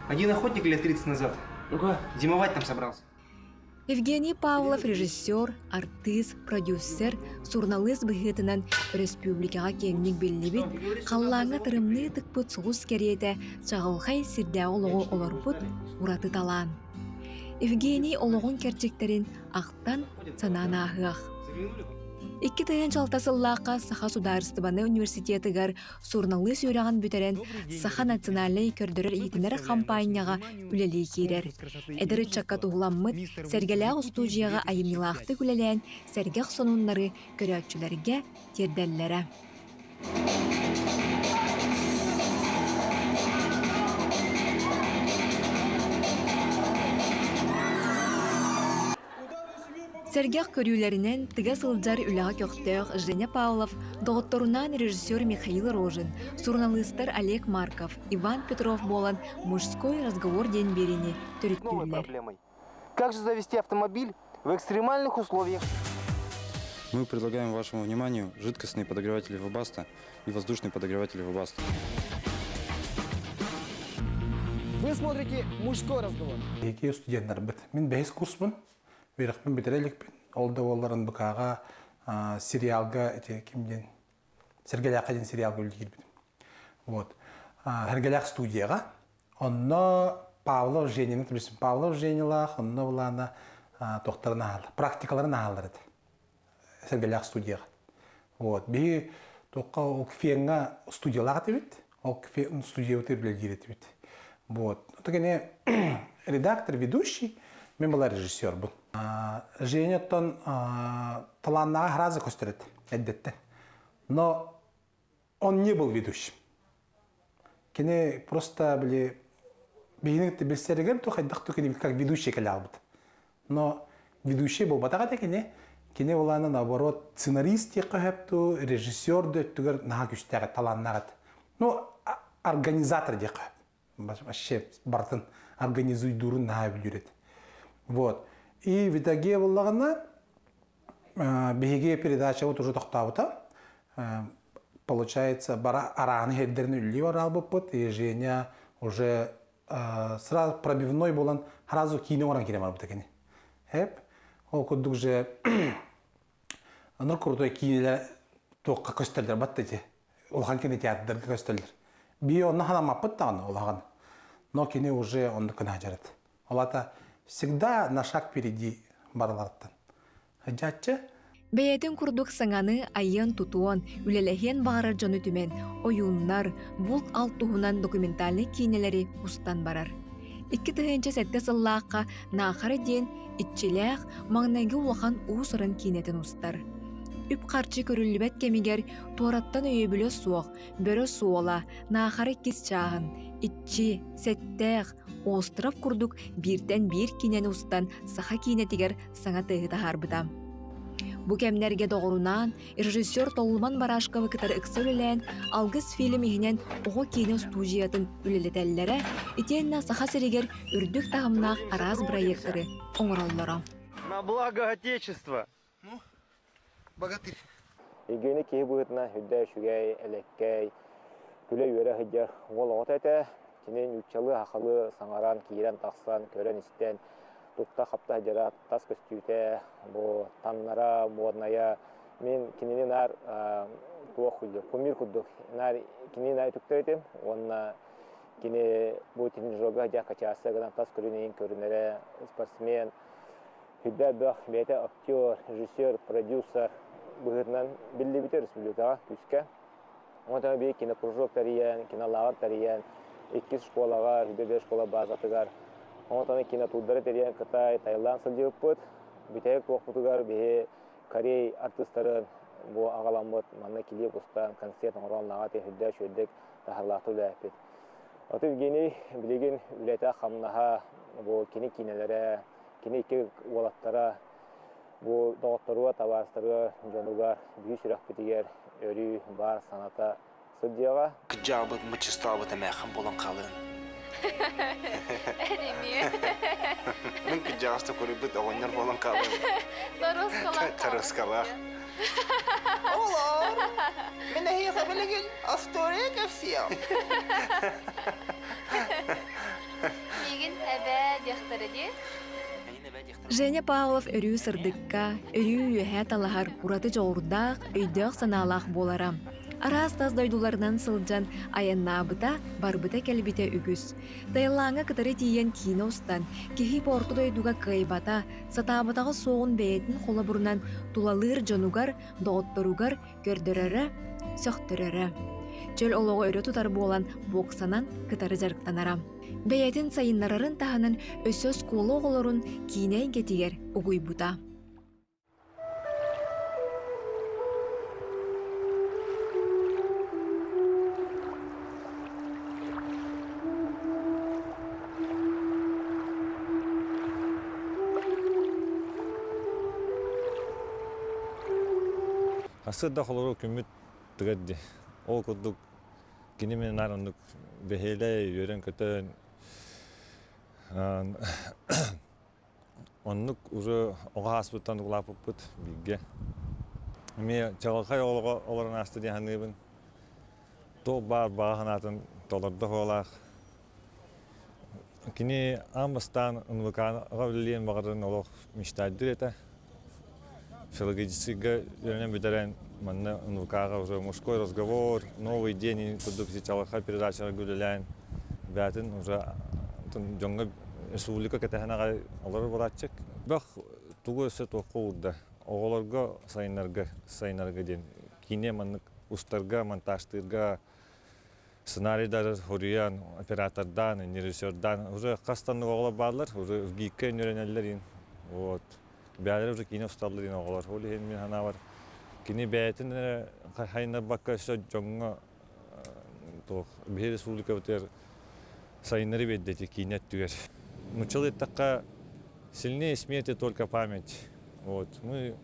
Один охотник лет 30 назад зимовать там собрался. Евгений Павлов режиссер, артист, продюсер, сурналыс быхытынан республикаға кеңнік беллебет, қаллаңа тырымны тықпыт сұғыз кереті чағылғай сирдә олығы оларбыт ураты талан. Евгений олығын керчектерін ақтан санана ағық. 2 тайын жалтасыллаққа Саха Сударыстыбаны университетігер сурналыс өраған бүтерен Саха националный көрдірір етінер кампанияға үлелей керер. Әдірі чакка туғыламмыд сәргеләғ студияға айымилақты күлелән сәргеқ сонунлары көрәтчілерге тердәлләрі. Сәргеқ көрүлерінен тыға сылджар үліға көқтеуқ Женя Павлов, доғытторунан режиссер Михаил Рожин, сурналыстар Олег Марков, Иван Петров болан мужской разговор день берени түріттілер. Как же завести автомобиль в экстремальных условиях? Мы предлагаем вашему вниманию жидкостные подогреватели Webasto и воздушные подогреватели Webasto. Вы смотрите мужской разговор. Екі студенттер бит. Мен 5 курспын. Берекпен бітірелікпен. Олда оларын бұқаға сериалға, кімден, Сергеляққа ден сериалға үлгер бітім. Вот. Сергеляқ студияға. Онна Павлов Женина, Павлов Женилақ, онна оланы тоқтарын ағалды. Практикаларын ағалды. Сергеляқ студияға. Вот. Бей тоққа ол кфенға студиялаға тебет. Ол кфен студия өтер білгер етебет. Вот. Отогене редактор, ведущий, мен была режиссер был. Женя тон таланнаға разы көстереді, әддетті. Но он не был ведущим. Кене просто были бейінікті білсерігер, то қайдақ кене как ведущий кәлі албыды. Но ведущий был батаға да кене оланы наоборот сценарист еқіғіпті, режиссер дөттігер наға күштәғі таланнаға. Ну, организатор деқі. Вообще бартын организуй дурын наға білдереді. Вот. И в итоге воллагана беге передача вот уже тохтаута. Получается, бара араны хеддерны үлли варал бопот, и Женя уже сразу пробивной болан сразу кино оран киремар бутакени. Хеп, ол кудук же аныр крутой кинелер туққа көстелдер батты же. Улахан кинотеатрдарға көстелдер. Би онна ханамаппыт тағаны улахан. Но кини уже онды күнә жарат. Олата всегда на шаг впереди барларттан. Хәҗәтче Бәйәтін күрдік саңаны айын тұтуын, үлеләхен бағарар жоны түмен, ойынлар, бұлт алт тұғынан документальны кейнелері ұстан барар. 2 тыгынча сәтті сыллаққа нақары ден итчеләқ маңнайғы улахан уысырын кейнетін ұстар. Үп қарчы көрілібәт кемегер туараттан өйебілі суық, бөрі суола, нақары кес чағын, итчи, сәттәқ, остырап күрдік бірден бір кейнені ұстан саха кейнетігер саңа тығы тағарбыдам. Бу кемнерге доғырунан, режиссер Толман Барашковы кытар ыксөлілен алгыс фильм ихинен оғы кейні студиятын үлелетеллері, итенна саха серегер үрдік тағымнақ араз проекторы оңыраллара. На благо Отечества! Ну, богатырь. Егені кей бұғытына хүдді шүгей, әлеккей, күлі үйері хыджар ол оғыт әті, кенен үтчалы ақылы саңаран, кейрен тақсан, көрен істен, Тукта хапта жара тас көстүйте, бу таннара, модная. Мен киненин ар туох хуйду, кумир худдук. Нар киненин ай туктайтем, онна кине бу тренажерга жа качасы гынан тас көрүнейин көрүнере спортсмен. Хүддә бах бете актер, режиссер, продюсер быгырнан билли бите республикага күскә. Онда бе кинокружок тариян, кинолагар тариян, 2 школага, 5 школа базатыгар. Онтаны кинотудары териян Кытай, Таиланд сылдеп бұд. Бітәйік тоқпытығар бе Корей артистарын бұ ағаламыд, манна келеп ұстан, концерт оңыралынаға тәхілдә шөйдік тахарлақты үләпет. Оты Евгений білеген үләті қамынаға бұ кені кинелері, кені екі олаттара, бұ доғыттаруға, табарыстаруға, жонуға бүй сүрәк бітігер, өрі, бар, саната сылдияға. Күджабы, мұчыстабы тәмәқым болын қалын. Әнеме. Мен күджағысты көрібіт оғыннар болын қалын. Тарысқалақ. Олар, мен әйеға білеген астория көпсиям. Меген әбә дектары де? Женя Павлов өрүү сырдыкка, өрүү үйәһә талахар ураты жоғырдақ, өйдөк саналақ боларам. Арас таздойдуларынан сылжан аяннабыта барбыта кәлбите үгіз. Тайлаңа кытары тиен кино ұстан, кехи порту дойдуға кайбата, сатабытағы соғын бәйетін қола бұрынан тулалыр жонугар, доғыттыругар, көрдірәрі, сөқтірәрі. Чөл олығы өрі тұтар болан боксанан кытары жарықтанарам. Бәйетін сайынларарын тағынан өсөз қолы оғылырын кейнен кетігер ұғый бұта. Асырда холору күмүт тыгадди. Ол курдук кинемен нарындык бехелей йөрен көтөн. Оннук уже ога аспыттан улапыппыт бигге. Ме чалкай олорун асты диханыбын. То бар баганатын толорду холах. Кини амбастан унвыкан гавлиен багарын олох мечтадыр это. Филологического бюджета манна унвыкага уже мужской разговор, новый день, кудук сичалаха передача гулялян. Бятын уже жонга республика кетеханага алар барачык. Бах тугусы токууда. Оголорго сайнарга ден. Кине маннык устарга, монтажтырга, сценарийдар хориян, оператордан, режиссердан уже кастанны оголор барлар, уже гикке нөренеллер. Вот. Бәлер уже кине усталларын оголор. Холи хен мен хана бар. Кине бәйтин хайна бакка шо жонга то бир республика битер сайнары беддети кинет түгер. Мучылы такка сильнее смерти только память. Вот. Мы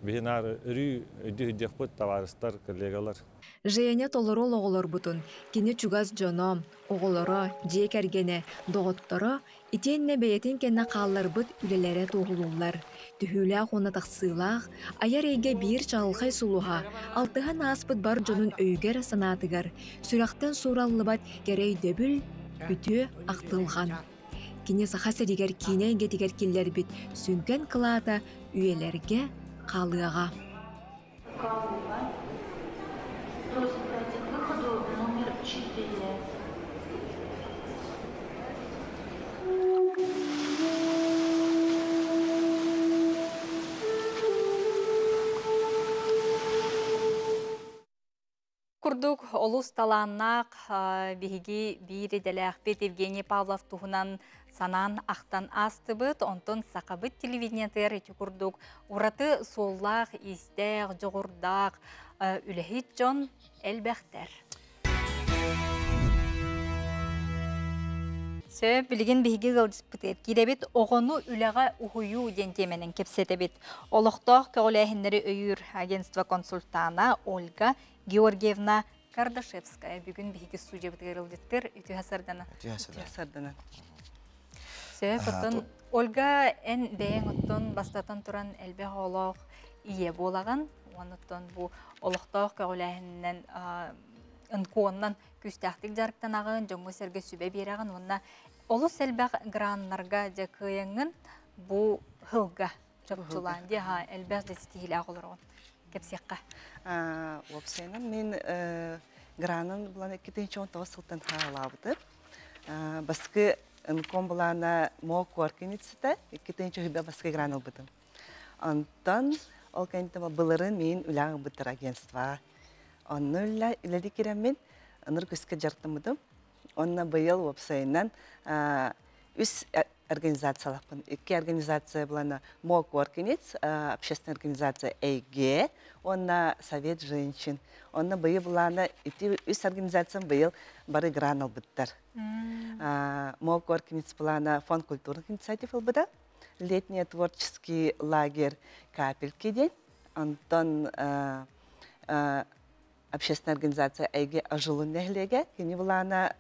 бинар рü өдү товарыстар, коллегалар. Женя толорол оголор бутун. Кине чугаз жоном, оголоро, жекергене, доғыттары, итенне бәйетін кенне қаллар бұт үлелері тоғылулар. Түхілі қона тақсылақ, аяр eyге бір чағылқай сұлуға, алтыған аспыт бар жонун өйгер санатыгар, сүрақтан сураллы бат керей дөбіл, үті ақтылған. Кине саха сәрігер кине гетігер келлер бит, сүнкен қылата үйелерге қалыға. просит пройти к выходу номер 4. Курдук олус таланнақ биһиги бири дэлэхпет Евгений Павлов туһунан санан ақтан астыбыт, онтон сақабыт телевидениятер эти курдук ураты соллақ, истәқ, жоғырдақ, үлэхит жон әлбәқтер. Сөп білген биһиги гылдыспытыр. Киребит оғону үләға ухую дентеменен кепсетебит. Олықтақ көгіләхінлері өйір агентство консультана Ольга Георгиевна Кардашевская. Бүгін бігі студия бітгерілдеттір. Үті хасардана. Сөп, Ольга ән бәйін ұттын бастатан тұран әлбәқ олық ие болаған. Оныттан бұл олықтақ көгіләхіннен ынкуоннан күстәқтік жарықтан ағын, жоңғы сәрге сүбе берағын. Онына олыс әлбәқ граннарға жәкүйеңін бұл ғылға жоқтылан де әлбәқ дәстігілі ағылырғын. Кепсеққа? Опсайынан мен гранын бұлан 2019 сылтан хағалабыды. Басқы ынкон бұлана моқ көркенетсіті 2020 хүбе басқы граныл бұдым. Антон ол кәнетім бұлырын мен үләңі бұдыр агентства. Онны үләді кереммен ыныр көске жартымыдым. Онна бұйыл опсайынан үс организациялақпын. Екі организация бұлана МОК Оркинец, общественная организация ЭГ, онна Совет женщин. Онна бұйыл бұлана үс организациям бұйыл бары гранал бұттар. МОК Оркинец бұлана фонд культурных инициатив бұда. Летний творческий лагерь Капельки день. Антон общественная организация ЭГ Ажулун нәхлеге. Кені бұлана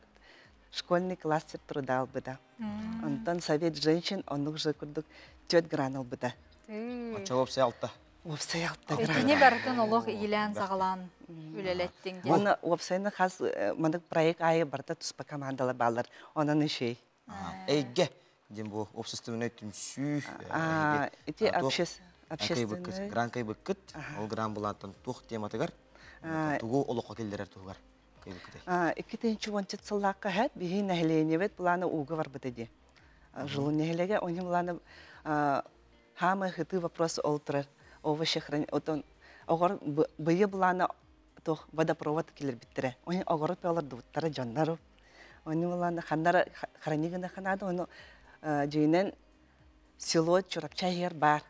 школьный кластер труда албыда. Антон Совет женщин, он уже күрдік тет гран албыда. Оча опсай алтта? Опсай алтта гран. Өтіне бәрдің олық илән сағалан үлелеттің де? Оны опсайны қаз мұндық проект айы барда тұспа командалы балар. Онын үшей. Әйге? Дем бұл опсыстығын өттім сүй. Эти общественный... Гран кай бұккыт, ол гран бұлантын туқ тематығар. Туғу олыққа келдерер туғар. 2010 сыллаққа әт, бігі нәхіленевет бұланы уғы бар бұдады. Жылы нәхілеге, оны бұланы хамы ғыты вопросы олтырар. Овашы храни... Оғыр бұйы бұланы водопровод келер біттірі. Оны оғыры пәлір дұттары жанлары. Оны бұланы ханнары хранигіні ханады, оны жүйінен село чурапчай ер бар.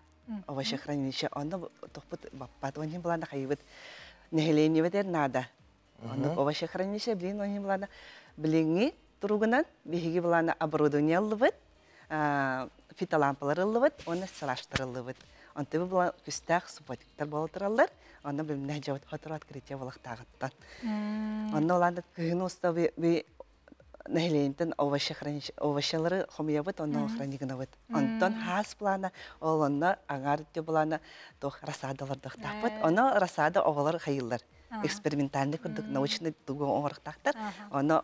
Овашы хранилище. Оны тұқпыт баппады. Оны бұланы қайыбыт нәхіленевет ер нада. Оны овашы хранилище білін, оны бұланы біліңі тұруғынан бейгі бұланы оборудование алывыд, фитолампалар алывыд, оны сылаштыр алывыд. Онты бұланы күстәқ субботиктар болытыралар, оны білімнәй жауыт хотыр открытие болықтағыттан. Оны оланы күхін ұста нәхілейінтін овашылары хомиябыд, оны хранигіна бұд. Онтан хас бұланы, оланы аңарытте бұланы расадалардық тақпыд, оны расада оғалар қайылар. Экспериментальный күрдік, научный туғы оңырықтақтар, оны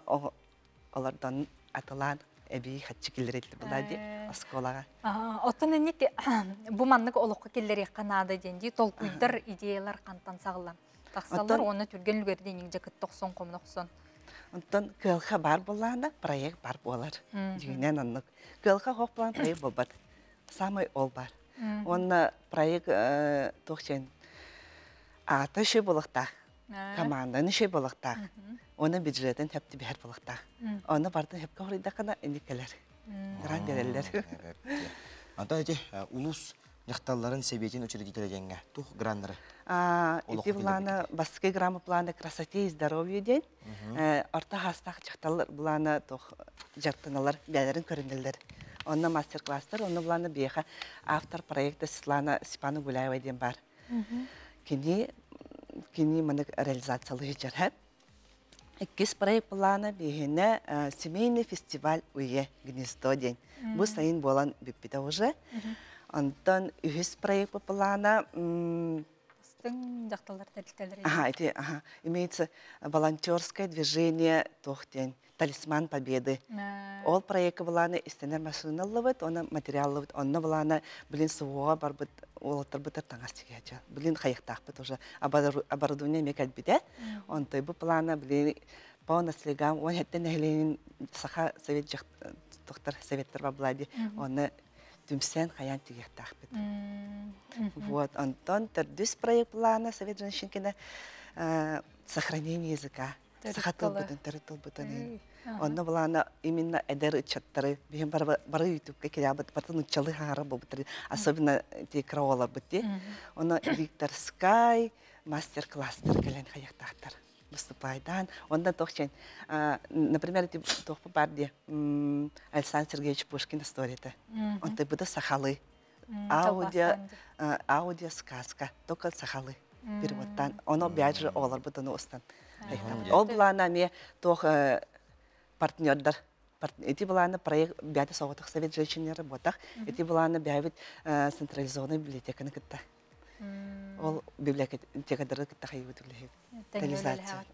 олардан атылан әбей қатшы келер етілі бұлады осколаға. Оттан әнек бұл маннық олыққа келері қанады денде, толкуйдар идеялар қантан сағылам. Тақсалар оны түрген үлгерден еңже күт 90 қомын оқсын. Онтан көлға бар болағында проект бар болар. Дүйінен анық. Көлға қоқ болған проект болбад. Самай ол бар. Оны проект тоқчен аты ше болықтақ. Команданы ше болықтақ. Оны бюджетін хепті бәр болықтақ. Оны бардың хепке құрайдақына әнекелер. Гран берелер. Антон әте, улус яқталарын себетін учредителегенге тух граннары? Эти планы, басқы граммы планы красоте и здоровье день. Орта хастақ яқталар планы тух жартыналар бәлерін көрінелер. Оны мастер-класстар, оны планы бейха автор проекта Светлана Степана Гуляева ден бар. Кені мұны реализациялы жер. Эккес проект планы бейхіне семейный фестиваль уе гнездо день. Бұл сайын болан біппеті уже. Антон үйіз проект планы Тың жақталар тәрілтелер. Имеется волонтерское движение Тохтень, Талисман Победы. Ол проекты была истинная машина ловит, он материал ловит, он была блин суга барбит, ол тарбитар тангастиге. Блин хаяктах бит уже оборудование мекать бите. Он той бу плана блин по наслегам, он хетте нехлин саха совет жак доктор советтер баблади, он Тумсен хаян тигехтах бит. Вот, Антон, тердюс проект плана совет женщинкина сохранение языка. Сахатыл бутын, теритыл бутын. Онна была именно эдер чаттары. Бихем бары ютубка кирябыт, потом учалы хара бутыр. Особенно те краола бути. Онна Виктор Скай мастер-класстер келен хаяктахтар. Выступайдан. Онда тохчен. Например, эти тохпы барди Александр Сергеевич Пушкин история-то. Он ты будет сахалы. Аудиосказка. Только сахалы. Переводтан. Он опять же олар бутын остан. Ол была нами тох партнердар. Эти была на проект бяты советах совет женщин не работах. Эти была на бявит централизованная библиотека на кита. Ол библиотека дары кита хайвит улихи. Реализация.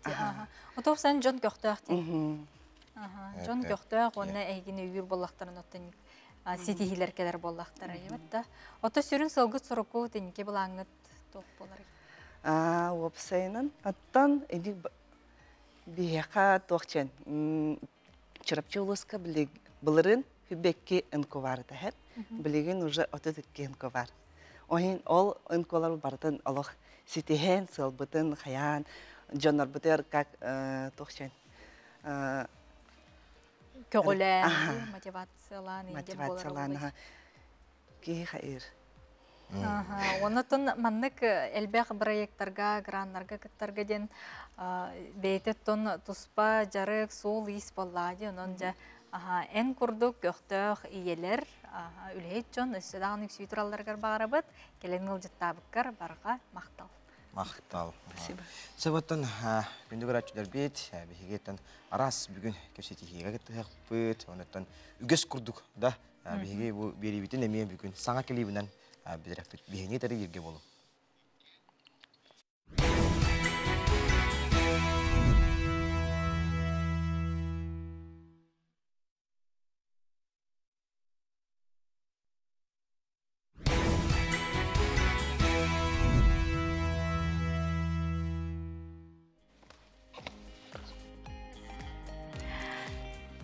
Отовсан Джон Гохтах. Джон Гохтах онна эйгин үйүр боллактарын оттан сетихилер келер боллактар айбатта. Ото сүрүн сылгыт сороку тенке булаңыт топ болар. Опсайнан аттан эди бияка тохчен чырапчылыска билерин хүбекке инковарда хеп билеген уже отөтөкке инковар. Ойын ол инковар бартын алох ситихен сылбытын хаян жонор бутер как тохчен көгөле мотивациялан ки хайыр. Онотон маннык элбэх проекттарга, граннарга кыттарга ден бейтеттон туспа жарык сол ис боллади. Онон жа эн курдук көктөх иелер үлейт-жон өссөдағын үксүйтралларгар бағарабыт, келен ылжыттабыккар барға мақтал. Мақтал. Себаттан күндігір атчылар бет, бігеттен арас бүгін кепсетихиға кеттіғақ бұд, онеттан үгес күрдік да, біге бұл бері бітін әмейін бүгін саңа келейбінен бідірәфет бігене тәрі ерге болу.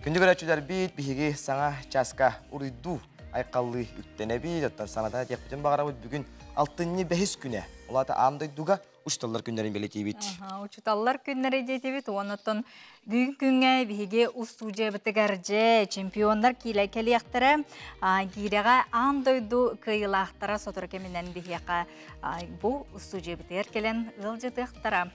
Күндігір әтчілер бейт бігеге саңа часка ұрыду айқаллы үттене бейт. Оттан санатана текпітін бағара бұд бүгін 6-5 күне. Олаты амдайдуға ұшталлар күнлерін белеті бейт. Ұшталлар күнлері деті бейт. Онытын бүгін күнге бігеге ұстуже бітігәрже чемпиондар кейлі кәлияқтары кейреға амдайду кыйлақтара сотыр кемінен бігеға бұл ұстуже бітігер келен ұлжытықтара.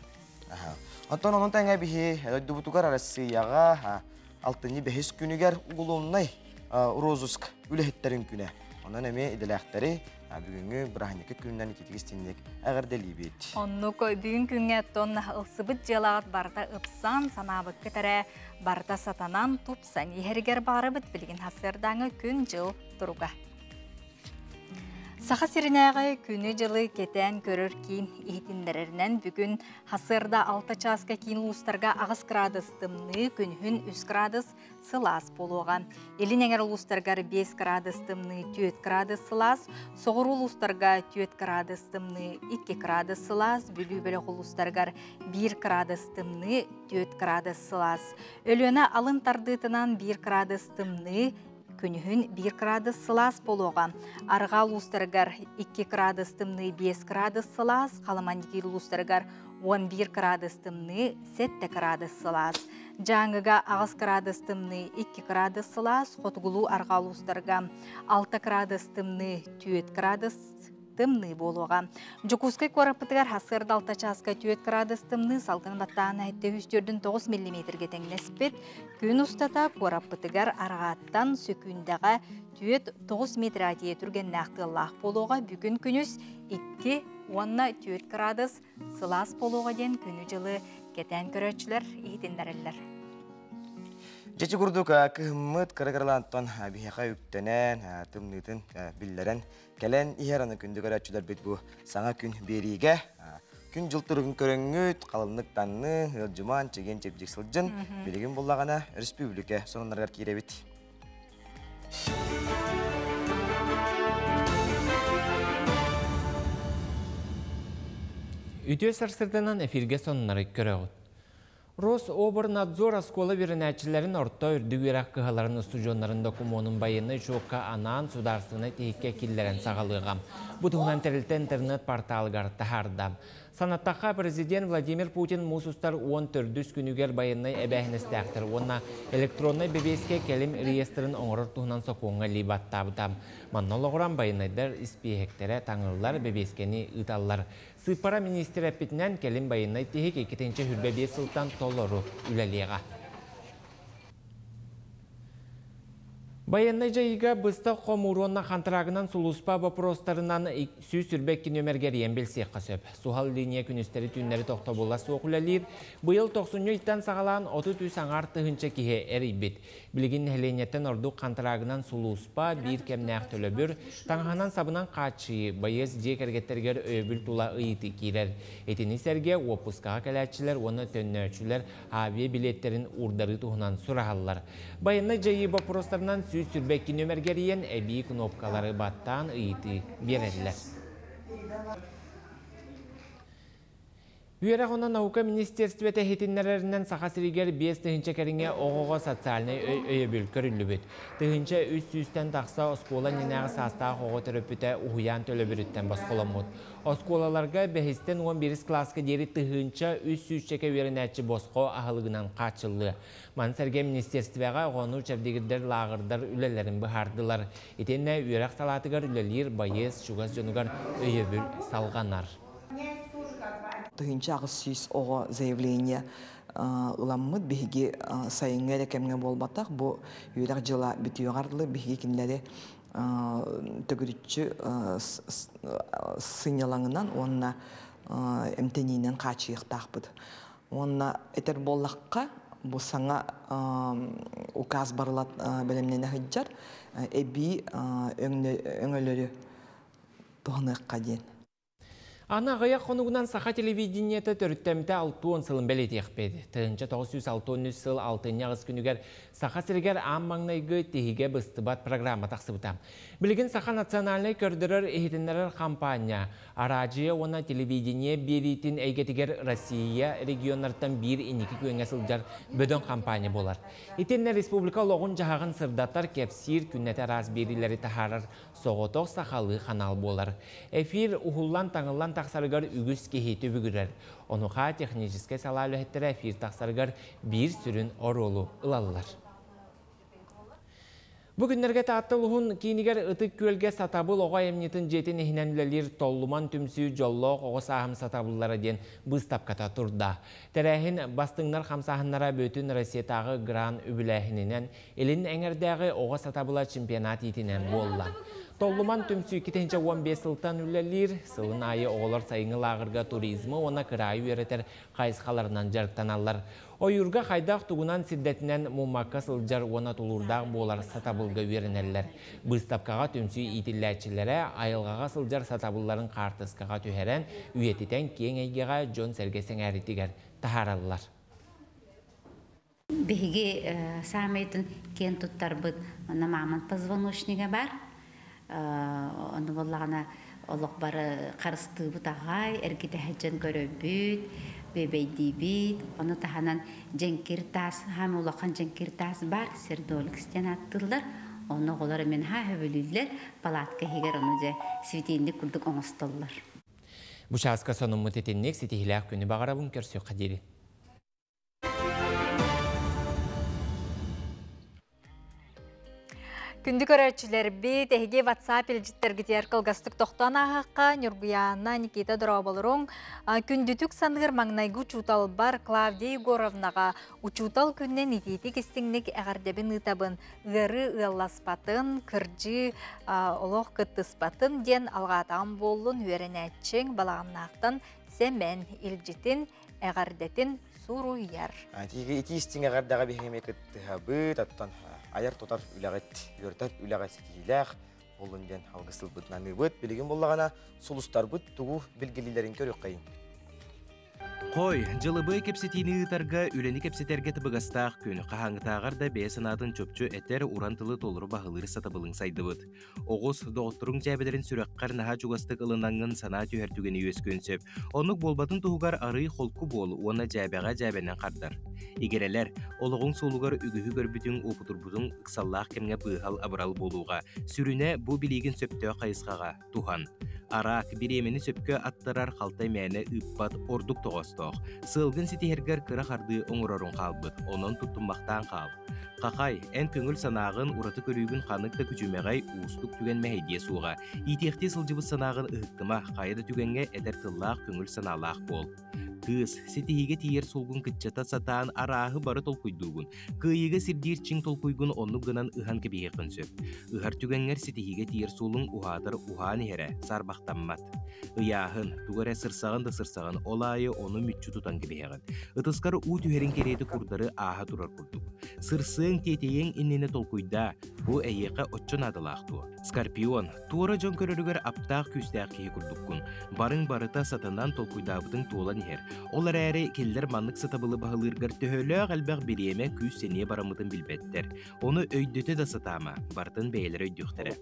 Оттан оның тәңе біге әдді бұтығар Россияға 6-5 күнігер ұғылуыннай Розуск үліхеттерін күні. Онан әме иделәқтері бүгінгі бірахынекі күнінен кетігістендек әғірделі бет. Оннук бүгін күнге тонна ұлсыбыт желағат барда ұпсан санабық кітәрі барда сатанан тұпсан ехергер бары бұт білген хасырдаңы күн жыл тұруға. Саха сиринәгә күні жылы кетен көрір кейін ихтіндерінен бүгін хасырда 6 часка кейін ұлыстарға 9 градус тымны, күнхін 3 градус сылас болуға. Елін әңір ұлыстарғар 5 градус тымны, 4 градус сылас, соғыр ұлыстарға 4 градус тымны, 2 градус сылас, бүлі-бөлі ұлыстарғар 1 градус тымны, 4 градус сылас. Өліні алын тардытынан 1 градус тымны, күнігін 1 градус сылас болуға. Арғал ұстарғар 2 градус тымны 5 градус сылас, қаламандегер ұстарғар 11 градус тымны 7 градус сылас. Жаңыға 9 градус тымны 2 градус сылас, қотғылу арғал ұстарға 6 градус тымны 4 градус тымны болуға. Жүкускай қорапытығар хасырда 6 часка 4 градус тымны салғын баттағын әйтті 9 мм-ге тәңнеспет. Күн ұстата қорапытығар арғаттан сөкіндағы 9 метр әтие түрген нәқті лақ болуға бүгін күніз 2-4 градус сылас болуға ден күні жылы кетен көрөтшілер егетіндерілер. Жечи курдук кыһыммыт кырыгырлантан бихека үктенен тымнытын биллерен келен иһераны күндүгөр ачудар бит бу саңа күн бериге күн жылтырыгын көрөңүт калыннык танны ылжыман чеген чепжик сылжын билигин буллагана республика сонунаргар киребит. Үтө сарсырданан эфирге сонунары көрөгөт. Рособорнадзор оскола веренәчілерін орта үрдігірек кығаларын студионларын документын байыны жоққа анан сударсыны тейікке келдерін сағалығам. Бұтығынан тәрілті интернет порталығар тахардам. Санаттаққа президент Владимир Путин мұсыстар 14 күнігер байыны әбәхіністәқтір. Онна электронный бебеске келім реестрін оңырыр тұғынан соқуыңа либаттабытам. Маннолығыран байынайдар іспейхектері таңылылар бебескені ұталылар. Сыпара министр әппетінен келім байынай тейік 2-ші хүрбе сылтан толыру үләлеға. Байынай жайыға бұста қомуронна қантырағынан сұлуспа бапростарынан сүй сүрбеккі нөмергерien белсек қасөп. Сухал линия күністері түннері тоқта бола соқылалыр. Бұйыл 90-тан сағалан 30 саңар тұхынша кеге әрейбет. Білігін әленеттен орду қантырағынан сұлуспа бір кемнәқ төлөбір, таңғанан сабынан қачы, байыз жек әргеттергер өбіл тула ұйыты керер. Етені сәрге опусқаға кәләтшілер, оны төннөчілер авиа билеттерін урдары тұғынан сұрағалар. Байынай жайы бапростарынан сүрбекки нөмергерien әбей кнопкалары баттан ұйыты берелілер. Үйерағына наука министерстветі хетінлерінен сақасыригер 5 тұхынша кәріңе оғыға социальный өйебіл көрілі бүт. Тұхынша үст-үстен тақса оскола ненағы састағы оғы түріпіті ұғыян төлі бүріттен басқоламыд. Осколаларға бәхістен 11 классқа дері тұхынша үст-үстеке өрінәтші босқо ағылығынан қачылы. Мансерге министерствеға оғыну чәрдегірдер лағырдар үлелерін бұхардылар. Етенне үйерақ салатығар үлелер байыз шуғас жонығар өйебіл салғанар. Тыгынча сүйс оға заявление ыламмыд биһиги сайыңга эле кемге болбатак бу үйрак жыла бүтүгарлы биһиги кинлери төгүрүччү сыйнялаңынан онна эмтенинен качыйыктакпыт. Онна этер боллакка бу саңа указ барлат белемнене хыджар эби өңөлөрү тоғыныққа ден. Ана ғаяқ қонуғынан сақа телевидениеті түріттемті 6 сылын бәлет еқпеді. Тұғынша 960 сыл 6 ағыз күнігер сақа сіргер аммаңнайғы тегіге бұстыбат программа тақсыбытам. Білген сақа национальный көрдірір ехетінлерір кампания. Арачы оны телевидение беретін әйгетігер Россия регионлардан 1-2 күйенге сылжар бөдін кампания болар. Етенне республика лоғын жағағын сырдаттар кепсир күннеті раз берілері тахарар соғытоқ сақалы қанал болар. Эфир ұғылан таңылан тақсарығар үгіз кехеті бүгірер. Онуға техническе салалы әттері эфир тақсарығар бір сүрін оролу ұлалылар. Бүгінлерге таттылығын кейінігер ұтық көлге сатабыл оға емнетін жетін ехінәнілер толлуман түмсі жоллоқ оғы сағым сатабыллары ден бұстапката тұрда. Тәрәхін бастыңнар қамсағынлара бөтін Россиятағы гран үбіләхінінен елін әңірдәғі оға сатабыла чемпионат етінен болла. Толлуман түмсі 2-15 сылтан үлелер, сылын айы оғылар сайыңы лағырға туризмі, она кырайы өретер қайысқаларынан жарықтан алар. Ойырға қайдақ тұғынан сиддетінен мұмаққа сылжар она тұлырдағы болар сатабылға өрінелер. Бұстапқаға түмсі итілләтшілері айылғаға сылжар сатабылларын қартысқаға түйерен үйететен кең әйгеға жон сәргесен әрітігер тахаралылар. Беге самайтын кен тұттар бұд, оны мамын позвоночныға бар. Оны болағына олық бары қарысты бұт ағай, әргеті әджен көрі бүт, бебейді бүт. Оны тағанан жәңкер тас, хам олаққан жәңкер тас бар, сердолық істен аттылар. Оны олары мен ха өбілілер, палатқа хегер оны жа светейінді күлдік оңыстылар. Бұшасқа соның мұтетіннек сетихіләқ күні бағарабын көрсі қадері. Күнді көрәтшілер бет әйге WhatsApp елжіттергі тер қылғастық тоқтан ағаққа Нюргуяна Никита Дұрабалырың күндітік санғыр маңнайғы учутал бар Клавдия Егоровнаға учутал күннен итеті кестіңнік әғардебін ұтабын ғыры ұласпатын, кірджі олық күттіспатын ден алғатан болын өрен әтчің балағыннақтан сәмен елжетін әғардетін суру яр. Ити истиңе гардаға бігеме кыттыхабыт, аттан аяр тотар үләғет, өртар үләғет сетиләқ, олынден алғысыл бұтнаны бұт, білген болағана сұлыстар бұт, тұғу білгелілерін көрек қайын. Қой, жылыбы кепсетini ытарға үлені кепсетерге тыбығастақ күн қағаңытағарда бәсінатын чөпчө әтер урантылы толыры бағылыр сатабылың сайдыбыт. Оғыз доғыттырың жәбелерін сүрәққар наға жүгастық ылынаңын сана түйәртігені өз көнсеп, онық болбатын тұғығар ары холку бол, оны жәбәға жәбәнен қардар. Егерелер, олығың солуғар үгігі көрбітің опытырбудың ұқсаллақ кемге бұғал абырал болуға, сүріне бұ білеген сөптеу қайысқаға, туған. Арақ биремени сөпкө аттарар қалтай мәні үппат ордук тоғыстоқ. Сылгын сетихергер кыра қарды оңырорын қалбыт, онын тұттымбақтан қал. Қақай, ән көңіл санағын ураты көрігін қанықта күчімеғай ұстық түген мәйдие суға. Итекте сылжыбы санағын ұқтыма қайда түгенге әдір тыллақ көңіл саналақ бол. Кыз, сетихиге тиер солғын кітчата сатаан арағы бары толқойдуғын. Кыйыға сирдир чың толқойғын оны гынан ұхан кебеге қынсөп. Ұхар түгенгер сетихиге тиер солың ұхадыр ұхан ехері, сарбақтаммат. Ұяғын, туғары сырсағын да сырсағын, олайы оны мүтчі тұтан кебеғын. Ұтыскары у түхерін кереті құрдары аға тұрар құрдық. Сырсың тетейен иннені толқойда, бұ әйеқі отчын адылақтуы. Скорпион, туғары жон көрірігер аптақ күстәқ кейі құрдыққын. Барың барыта сатынан толқойдабыдың туолан ехер. Олар әрі келдер манлық сатабылы бағылырғыр төхөлі қалбақ біреме күз сене барамыдың білбеттер. Оны өйдөті да сатама, бартын бәйлер өйдөқтері.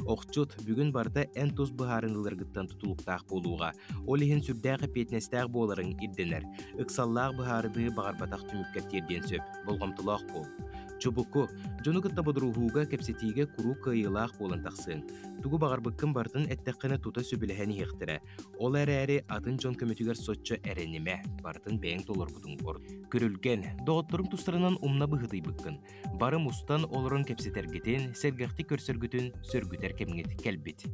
Оқчут, бүгін барда ән тоз бұхарынылырғыттан тұтылықтақ болуға. Олихін сүрдәғі петнестәғ боларын ирденер. Үксаллақ бұхарыды бағарбатақ түміккәттерден сөп, болғамтылақ бол. Чубуку, жону кытта бодурухуга кепсетиге куру кайылақ болан тақсын. Тугу бағарбыққын бартын әттәққіні тута сөбіліхәні хектірі. Ол әрі атын жон көмітігер сотчы әренеме, бартын бәйін толар бұдың ор. Көрілген, доғыттырың тұстарынан умна бұғыдай бұққын. Барым ұстан олырын кепсетергетін, сәргіқті көрсіргітін сөргітер кемгет кәлбет.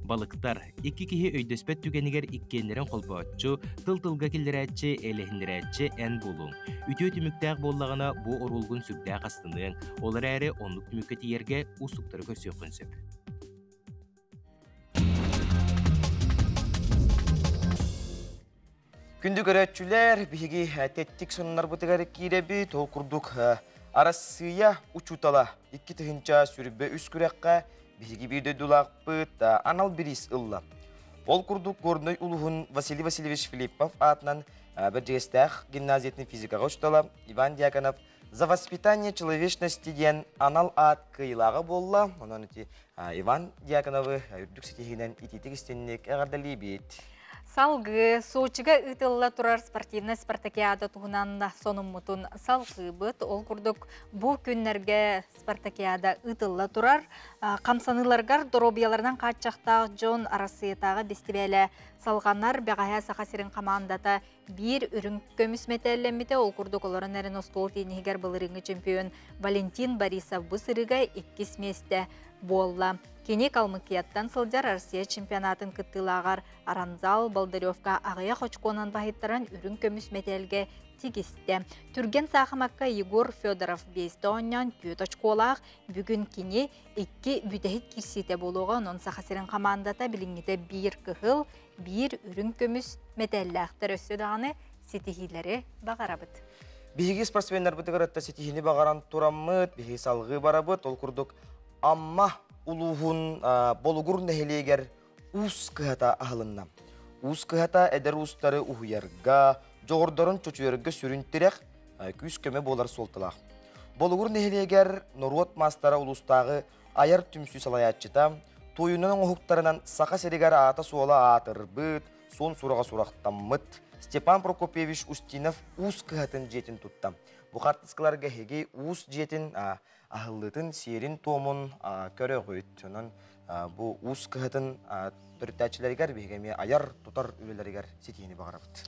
Балықтар, екі кеге өйдөспет түгенігер иккенлерін қолбаатчы, тыл-тылға келдірәтчі, әліхіндірәтчі ән болуң. Үтө түміктәқ боллағына бұ орулғын сүрдәқ астының, олар әрі онлық түмікке тиерге ұстықтары көрсөй қынсөп. Күнді көрәтчілер, бігі тәттік сонынар бұтығары кейребі, тол күрдік арасыя ұчутала, 2 тұхынча сүрібі үс күрәққа, Беги бирде дулақ бұт, анал бірис ұлла. Ол күрдік көріной ұлығын Василий Васильевич Филиппов атынан бір жестәқ гимназиятын физикаға ұштала Иван Дьяконов за воспитание человечности ден анал ат кыйлағы болла. Онан өте Иван Дьяконовы үрдік сетегінен итетік істеннек әғардалі бет. Салғы, Сочиға ұтылла тұрар спортивный спартакиада тұғынанда соның мұтын салғы бұт. Ол күрдік бұл күннерге спартакиада ұтылла тұрар. Қамсаныларғар доробияларынан қатшақтағы Джон арасыетағы бестібәлі салғанар бәғая сақасырын қамандата бір үрін көміс метәлемметі. Ол күрдік оларын әрін остол тенігер бұлырыңы чемпион Валентин Борисов бұсырыға 2 месте болла. Кене калмыкияттан сылдар Россия чемпионатын кыттылағар Аранзал Балдаревка ағыя қочқонан бағыттаран үрін көміс метелге тегісті. Түрген сақымаққа Егор Федоров бейсті оннан 4 очколақ бүгін кене 2 бүдәйт кірсеті болуға оның сақасырын қамандата біліңгеті 1 кығыл, 1 үрін көміс метелләқтір өссөдағаны сетихилері бағарабыд. Бігі спортсменлер бұтығыратта сетихini бағаран тұрамыд, бігі салғы барабыд, ол күрдік амма улуғын болуғыр нәхелегер ұс кығата ағылынна. Ұс кығата әдір ұстары ұхыярға, жоғырдарын чөчуерге сүрінтірек күз көме болар солтылақ. Болуғыр нәхелегер Норуот мастара ұлыстағы аяр түмсі салаятчыта, тойының ұхықтарынан сақа серегер ата суала атыр бұд, сон сұраға сұрақтаммыд. Степан Прокопьевич Устинов ұс кығатын жетін тұттам. Бұқартысқыларға хеге ұс жетін ағылытын серин томын көрі қойыт. Бұл ұс кығытын түрттәтчілерігер бейгеме аяр тұтар үлелерігер сетейіні бағарабыд.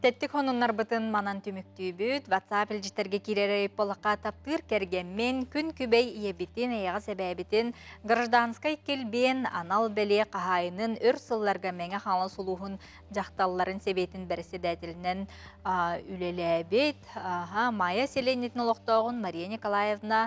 Тәттік онынар бұтын манан түміктүй бүт, WhatsApp үлжіттерге керері болаққа таптыр кергенмен күн күбей иебітін, аяға сәбәбітін, гражданскай келбен анал бәле қағайының өр сылларға мәңі қаңлы сұлуғын жақталларын себетін бәрісі дәтілінен үлелі әбет. Майя Селенетін ұлықтауғын Мария Николаевна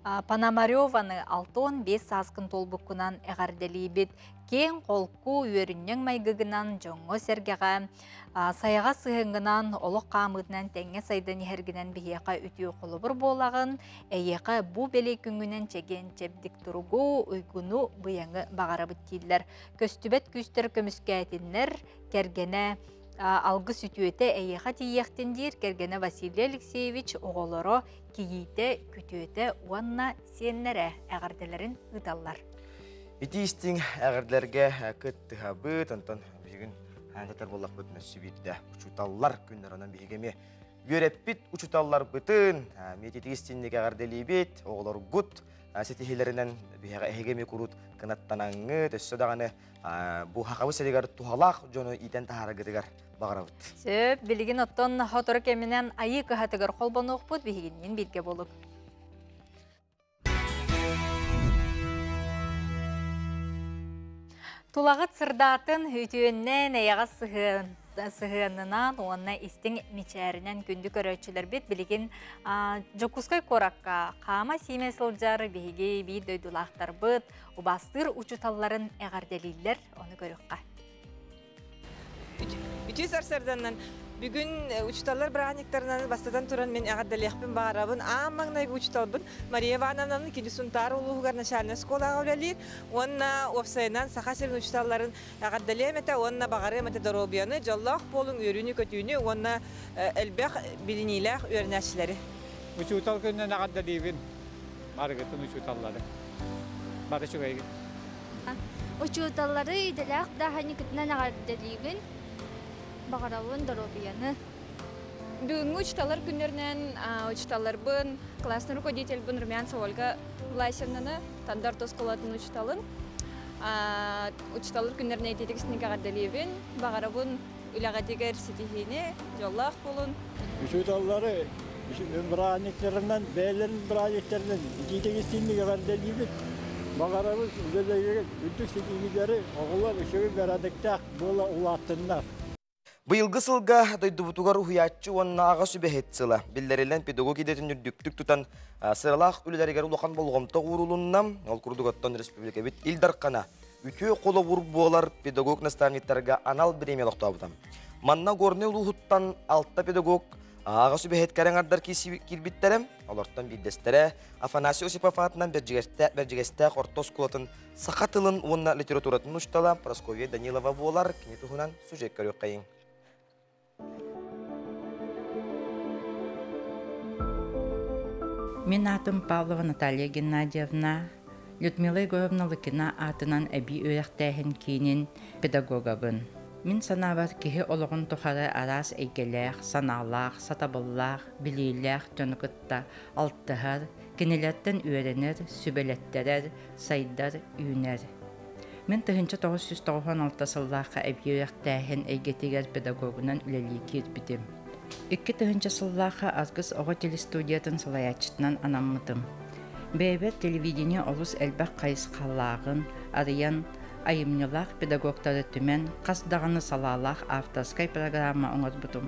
Пономареваны 6-15 саскын толбуккунан эгарделибит, кен қолку үйеріннен майгыгынан жоңго сергеға, саяға сығыңынан олық қамыдынан тәңе сайдан ергінен бігеқа үтіу қолыбыр болағын, әйеқа бұ белей күнгінен чеген чебдік тұруғу ұйгуну бұяңы бағарабыт кейлер. Көстүбет күстер көміске әтінлер, кергене алғы сүтуеті әйеға тиектіндер, кергене Василий Алексеевич оғолары кейейті күтуеті уанна сеннері әғарделерін ұдалар. Итистин әғірдерге күттіға бұт, антон бүгін әндетер болақ бұтына сүбейді ұчуталлар күндерінен бейгеме бүйреппіт ұчуталлар бұтын, мететистиннік әғірделі бет, оғылар ғұт, сетихелерінен бейгеме күрут қынаттанаңы, төссі дағаны бұл хақабы сәдегер туғалақ жоны итен тахары гыдыгар бағыра бұт. Сөп, білген оттон хоторы кемінен айы көхатығыр қолбаны оқпыд бейгеннен белге болық. Тулағыт сырдатын үтіуіннен әйіға сығынынан, онына істің мечәрінен күнді көрөтшілер бет білген жокускай коракка қама сейме сылжары бейге бей дөйдулақтар бұд, ұбастыр ұчуталларын әғарделейлер, оны көріққа. Үтүй сарсарданнан бүгін учталар браниктарынан бастадан туран мен әғаддалияқпен бағарабын. Амаңнайғы учталбын Мария Ивановнаны кедісунтар ұлығығар начальная школаға өлелер. Онна офсайынан сақасерін учталарын әғаддалиям әті, онна бағарым әті доробияны, жаллақ болың өріні көтүйіні, онна әлбәқ білінейләқ өрінәшілері. Учутал күннен әғаддалиябын, марғытын учуталлары. Бары шүгайғы. Учуталлары иделәқ дағаны күтінен әғаддалиябын. Бағарауын доробияны. Бүгінгі учталар күндерінен учталар бұн, классный руководитель бұн Румянцева Ольга Власевнаны тандар тосколатын учталын. Учталар күндеріне ететіксінік ағаддалиебін, бағарауын үләғадегер сетихіне жоллақ болын. Учталары браниклерінен, бәйлерін браниклерінен ететіксінік ағаддалиебін. Бағарауын үләғадегер үттік сетихілері оғылар үшеуі бәрадықтақ бола ұлаттынлар. Быйылғы сылға дойдубутугар уйатчы онна аға сүбәхет сыла. Биллерилен педагог идетін үрдіктік тұтан сыралақ үлілерігер улақан болғымта ғурулуннам, ол күрдіготтан республика бит илдарқана. Үтіе қолы ғур болар педагог наставниктарға анал біреме лоқтабыдам. Манна горне ұлғыттан алтта педагог аға сүбәхет кәрен ардар кирбиттерем, оларттан биддестері Афанасий Осипов атынан бәржігесті қортос құлатын сақатылын онна литературатын ұштала Прасковья Данилова болар, кенетуғынан сюжет көрек қайын. Мен атым Павлова Наталья Геннадьевна, Людмила Егоровна Лыкина атынан әбі өйіқтәхін кейінен педагогабын. Мен санабар кеге олығын тұқары арас әйгеләқ, саналақ, сатабыллақ, білейләқ, төнікітта, алттығар, кенелеттен үйеренер, сүбелеттерер, сайдар, үйінер. Мен 1996 сыллаққа әбі өйіқтәхін әйгетегер педагогынан үлелі кербідім. 2000 сыллаққа азғыз оғы телестудиятын салаячытынан анаммытым. Бәйбәр телевидение олыс әлбәқ қайысқалағын, арыян айымнылақ педагогтары түмен қасдағаны салалақ авторскай программа оңырбытым.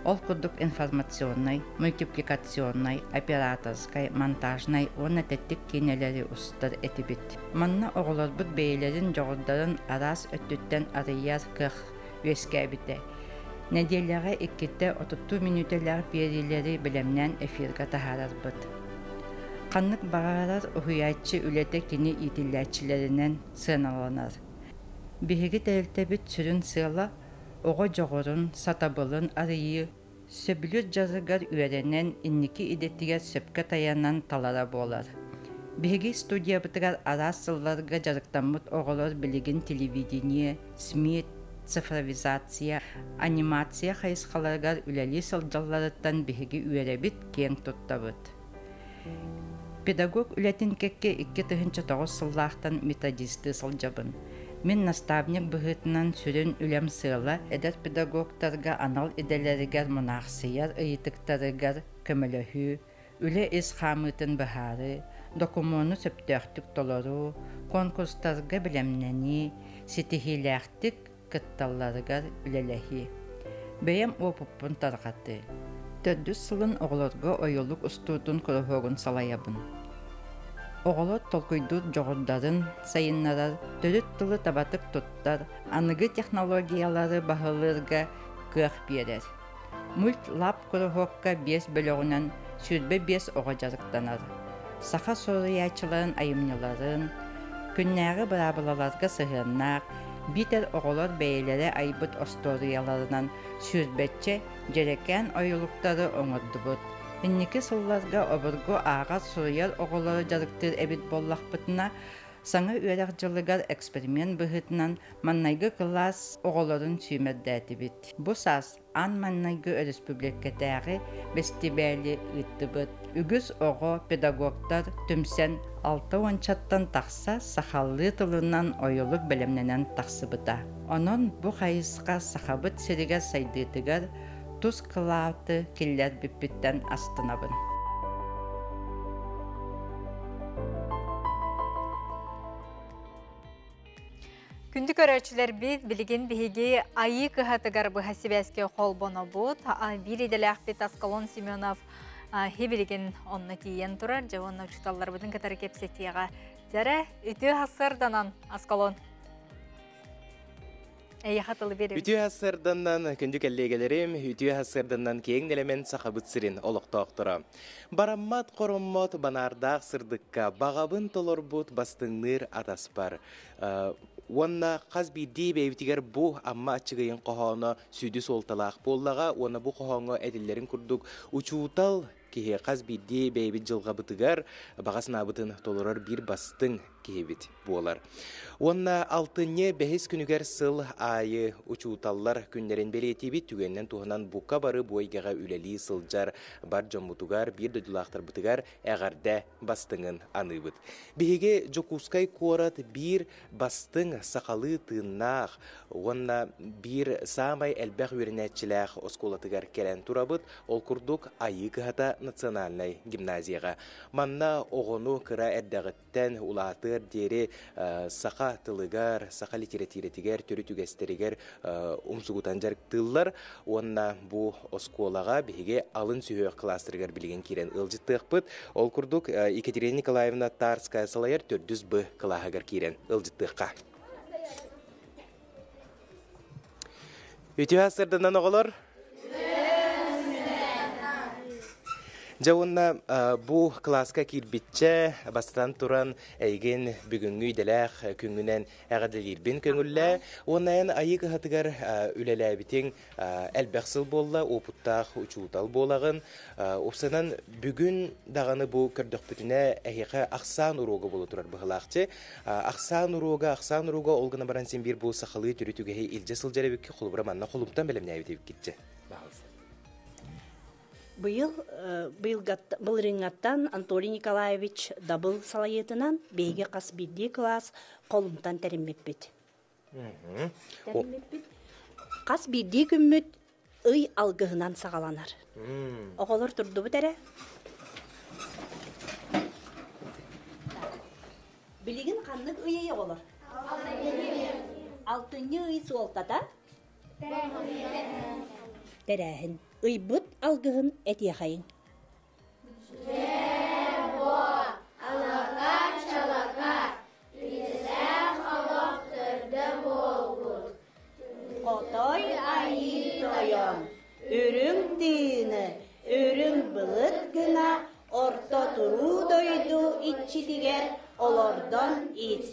Ол күрдік информационный, мультипликационный, операторскай, монтажный, оны тәттік кенелері ұстыр әтібіт. Манна оғылар бұд бәйлерін жоғырдарын арас өттіттен арыяр қық өскәбіті. Неделяға 2-30 минутелер берилері білемнен эфирға тахарар бұд. Қаннық бағарар ұхуятчы үлеті кені итилләтчілерінен сыналанар. Бігігі тәлті бүт сүрін сыла, оғы жоғырын, сатабылын арыйы, сөбілер жазығар үйеренен инники идеттігер сөпкі таянан талара болар. Бігігі студия бұтығар арас сылларға жарықтамыт оғылар білігін телевидение, СМИ, цифровизация, анимация қайысқаларғар үләлі сылжаларыттан бігігі үйеребіт кен тұттабыт. Педагог үләтін кәкке 2009 сыллақтан методисты сылжабын. Мен наставник бұғытынан сүрін үлем сыла, әдәр педагогтарға анал иделерігер мұнақсияр, ыйтықтарығар көміліхі, үлі из қамытын бұхары, докумону сөптөқтік толору, конкурстарға білемнені, сетихиләқтік кытталларығар үлеләхи. Бәйім опыппын тарғаты. 400 сылын оғыларға ойылық ұстудың күріғығын салаябын. Оғолот толкуйдут жоғырдарын сайыннарар, төрүт тылы табатык туттар, аныгы технологиялары бағылырга кыах берер. Мульт лап курухокка 5 бөлөгүнөн сүрбе 5 оға жазыктанар. Саха соруячыларын айымныларын, күннәгы бырабылаларга сыгыннак, битер оголор бәйләре айбыт осторияларынан сүрбетче жерекен ойылуктары оңордубут. Инники сылларга обургу ағас суруяр оголору жазыктыр эбит боллақпытына саңа үйәрәк жылыгар эксперимент быһытынан маннайгы класс оголорун сүймердәти бит. Бу сас ан маннайгы республикатагы вестибали ыттыбыт. Үгүс ого педагогтар түмсен 6 ончаттан тақса сахаллы тылынан ойылык белемненен тақсыбыта. Онон бу хайысқа сахабыт сиригер сайдыйтыгар туз кылааты киллер биппиттен астынабын. Күнді көрәчілер бит білген бігі айы кыхатыгар бұға себәске қол боно бұд. Биледелі Ақпет Аскалон Семенов хебілген онны тиен тұрар. Жауынна ұчыталар бұдың катары кепсетеға. Жәрі үті хасырданан Аскалон. Үтү хасырданнан күндүк әллегелерим, үтү хасырданнан кейін элемент сақабыт сирин олықтақтыра. Бараммат короммот банардақ сырдыққа бағабын толор бұд бастыңныр атаспар. Онна қазби дейбейтігер бұ амма ачығайын қоғаны сүйді солталақ боллаға, онна бұ қоғаны әділерін күрдік учуутал кеге қазби дейбейбіт жылға бұтығар бағасына бұтын толырар бір бастың кебит болар. Онна алтыне бәхес күнігер сыл айы учууталлар күнлерін белетебит түгеннен туғынан бұқа бары бойгаға үләли сылжар бар жомутугар бір дөділақтар бұтығар әғарда бастыңын аныбыт. Беге жокускай корат бір бастың сақалы тыыннақ, онна бір самай әлбәқ өрінәтчіләқ осколатығар кәлән турабыт, ол күрдік айы кығата национальной гимназияға. Манна оғыну кыра әрдәғіттен улатыр дері сақа тылыгар, сақа литератиретігер, түрі түгестерігер умсугутан жарк тыллар, онна бұ осколаға беге алын сүйек кластыргар білген керен ылжыттық бұд. Ол күрдік Екатерина Николаевна Тарская салайыр 400 бі кылағығар керен ылжыттыққа. Үті асырдынан оғылар? Жауынна бұ класска кирбитче бастан туран әйген бүгінгі деләқ күнгінен әғадылербен көңілі. Онайын айы қығатығар үлеләбітен әлбәқсыл болла, опыттақ учуутал болағын. Опсанан бүгін дағаны бұ көрдіқ бүтіне әйеқі ақсан ұруғы болу тұрар бұғылақчы. Ақсан ұруға олғына баран сен бір бұл сақалы түрітуге илже сылжары бүкке қолыбыра манна қолымтан бәлемне әбетеп кетті. Бұл рингаттан Анатолий Николаевич дабыл салайетынан бейге қас бидде класс қолымтан тәріммеппет. Қас бидде күммет үй алғығынан сағаланар. Оғылыр тұрды бұд әрі? Білеген қанлық үйе оғылыр? Алтыны үй суолтата? Тәрәхін. Ыйбыт алгығын әтияқайын. Жэбо, алаға чалаға, ризәқ алақтырды болғыр. Қотой айы тойон, үрім дейіні, үрім бұлыт гына, орта тұру дойду итчитігер олордан ит.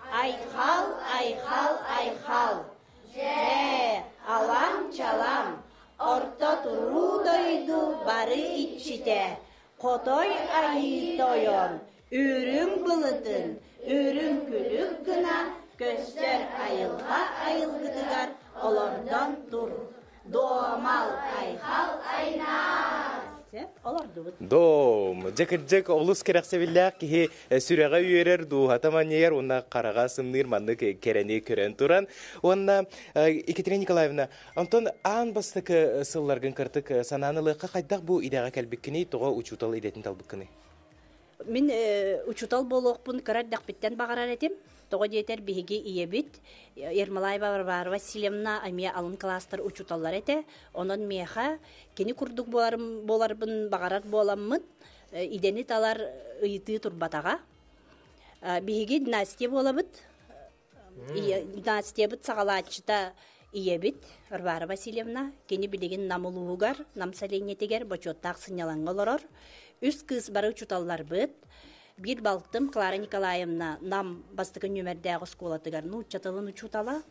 Айхал, айхал, айхал. Жэ, алам чалам. Орта туру дойду бары итчите, қотой айы тойон, үрім бұлытын, үрім күлік гына, көстер айылға айылғыдығар, олардан тұр. Домал айхал айнас. Дом, жекір-жек олыс керек севілләк ке сүреға үйерер дуғатаманер, онна қараға сымныр манны керені көрен тұран. Онна Екатерина Николаевна, Антон аң бастықы сылларғын кіртік сананылыққа қайдақ бұл идаға кәлбіккіні, тұға учутал идетін талбіккіні? Мен учутал болуқпын көрәддәқ біттен бағарар етем. Тоға дейтер бігеге иебит. Ермалаева Варвара Васильевна амия алын кластар учуталлар ете. Онын меха кені күрдік боларбын бағарар боламмын. Идені талар ыйты турбатаға. Биһиги династия болабыт. Династия бит сагалаачыта иебит Варвара Васильевна кени билеген намулуугар, намсаленетигер бочоттак сынялаңголорор. Үс кыз бары учуталлар быт. Bir балктым Клара Николаевна нам бастыгын нөмердәгы сколатыгар учатылын учутала.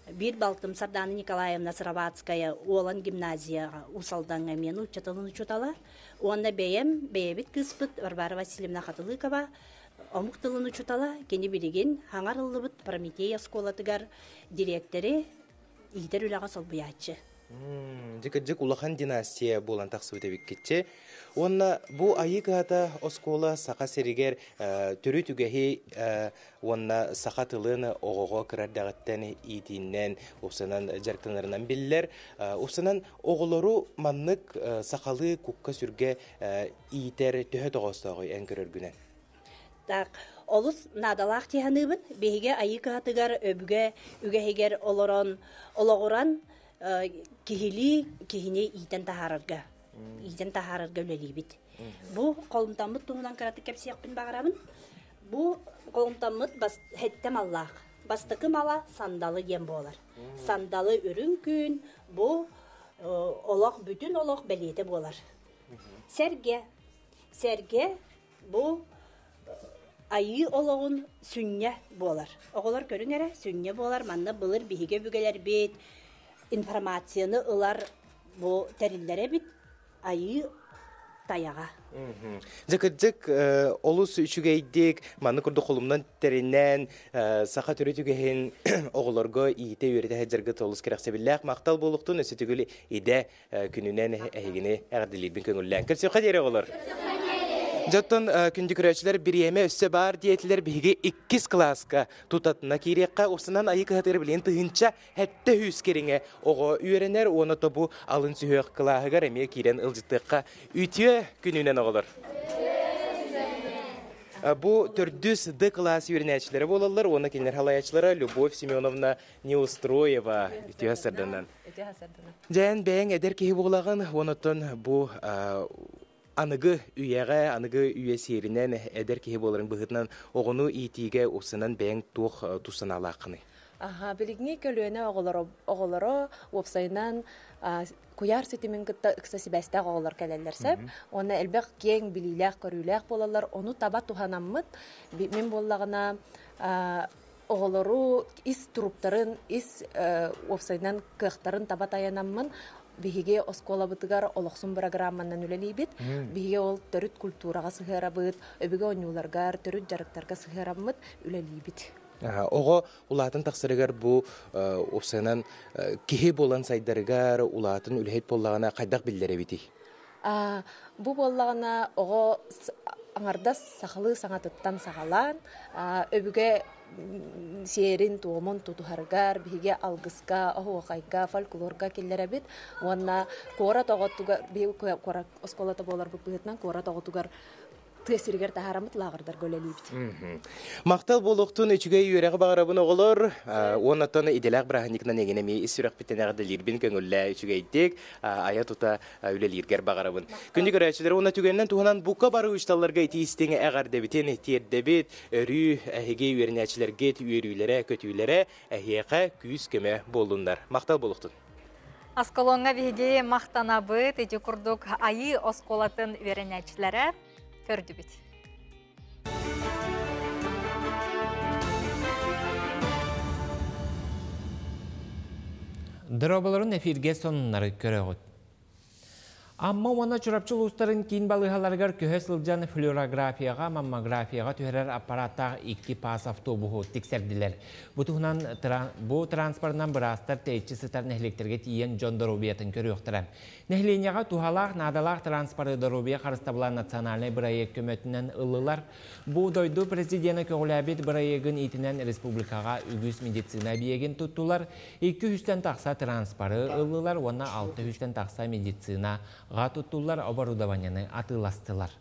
Bir балктым Сардана Николаевна Сыраватская Олан гимназияга усалданга мен учатылын учутала. Онда бейбит кызбыт Варвара Васильевна Хатылыкова омуктылын учутала. Кени билеген хаңарылыбыт Прометея сколатыгар директоры Идер үлага солбуячы. Жекеджек улахан династия болан тақсыбыты беккетче. Онна бу айы ката оскола сақа серигер түрі түгехи онна сақа тылын оғоға кырардағыттан итиннен осынан жарктанарынан биллер. Осынан оғылару маннык сақалы кукка сүрге итер төһө тоғыстағы ән көрөргүнен. Так, олус надалақ тиханыбын, бейге айы катыгар өбüge үгехегер ологоран кихине итен тахарарга үлелибит. Бу колумтаммыт туңунан караты кепсияқпин бағарабын. Бу колумтаммыт хеттем Аллах. Бастықы мала сандалы ем болар. Сандалы үрін күн, бу бүтін олақ бәлеті болар. Серге бу айы олағын сүнне болар. Оғылар көрін әрі сүнне болар, манна бұлыр бейге бүгелер бет, информацияны ылар бу тәрілдері бит, айы таяға. Жекеджек олус үшігейдік, маны күрді қолымнан тәрінен, сақа түрі түгейін оғыларға иете үйреті әджергі толыс керексе білләқ мақтал болуқтың өсі түгілі иде күнінен әйгіні әғділербін көңіллән. Көрсе қадері оғылар? Жаттан күнді көрәчілер бір еме өсі бар диетілер бігі 2 класска тұтатына керекқа осынан айы қығатыр білен тұхынша әтті хүс керіңе оғы үйеренер оны тобу алын сүйек қылағығар әме керен ұлжыттыққа үйтіе күнінен оғылыр. Бұ 4D класс үйеренәчілері болалар, оны кенер халаячылары Любовь Семеновна Неустроева үйтіе сырдынан. Жән бәң әдер кейі болағын, онытын бұ Анығы үйеға, анығы үйе серінен әдер кейі боларын бұғытынан оғыну итиге осынан бәң туқ тусын алақыны. Білігіне көлуіне оғылары опсайынан кuyar сетімен қысасы бәстәқ оғылар кәлелерсәп, оны әлбәқ кең біліләқ, көріләқ болалар, оны таба туханаммыд. Мен болағына оғылары ис тұруптарын, ис опсайынан қықтарын таба таянаммын, Биһиге оскола бытыгар олохсун программанан үлелейбит. Биһиге ол төрүт культураға сыхарабыт, өбүге онюларгар, төрүт жарыктарга сыхарабыт үлелейбит. Ого улатын тақсырыгар бу опсанан кихи болан сайдарыгар улатын үлхет боллагана кайдак биллере бити. Бу боллагана ого аңардас сахалы саңатыттан сагалан, өбүге серин туомон тутухаргар биге алгыска охайга фольклорга келлере бит онна кора тоготуга би кора осколата болар бутынан кора тоготугар тесиргер тахарамыт лагырдар гөлелибит. Мактал болуктун үчүгө үйрөгө багарабын оголор, оннотон иделак браханикнан эгенеми исүрөк биттенагы лирбин көңүллө үчүгө иттик, ая тута үлелиргер багарабын. Күндү көрөчүлөр онна түгөннөн туһунан бука бары ушталларга итистеге агарды битен тиердебит, өрү эге үйрөнөчүлөргө үйрүлөрө көтүлөрө эхека күз кеме болдундар. Мактал болуктун. Асколонга биге мактанабыт, эти курдук айы осколатын үйрөнөчүлөрө көрді бит. Дробаларын эфирге соннары көрөгөт. Амма оны чурапчыл устарын кейін балығаларғар көһө сылжан флюорографияға, маммографияға түйерер аппараттағы 2 пас автобуғы тексерділер. Бұ транспортынан бірастар тәйтші сытар нәхлектерге тиен жондар обиятын көрі өқтірі. Нәхленияға тухалақ, надалақ транспорты обия қарыстабылар национальный бірайек көмөтінен ұлылар. Бұ дойду президенті көгіләбет бірайегін итінен республикаға үгіз медицина биеген тұттылар. 200-тен тақса транспорты ұлылар, оны 600-тен тақса медицина ғатуттулар оборудованияны атыластылар.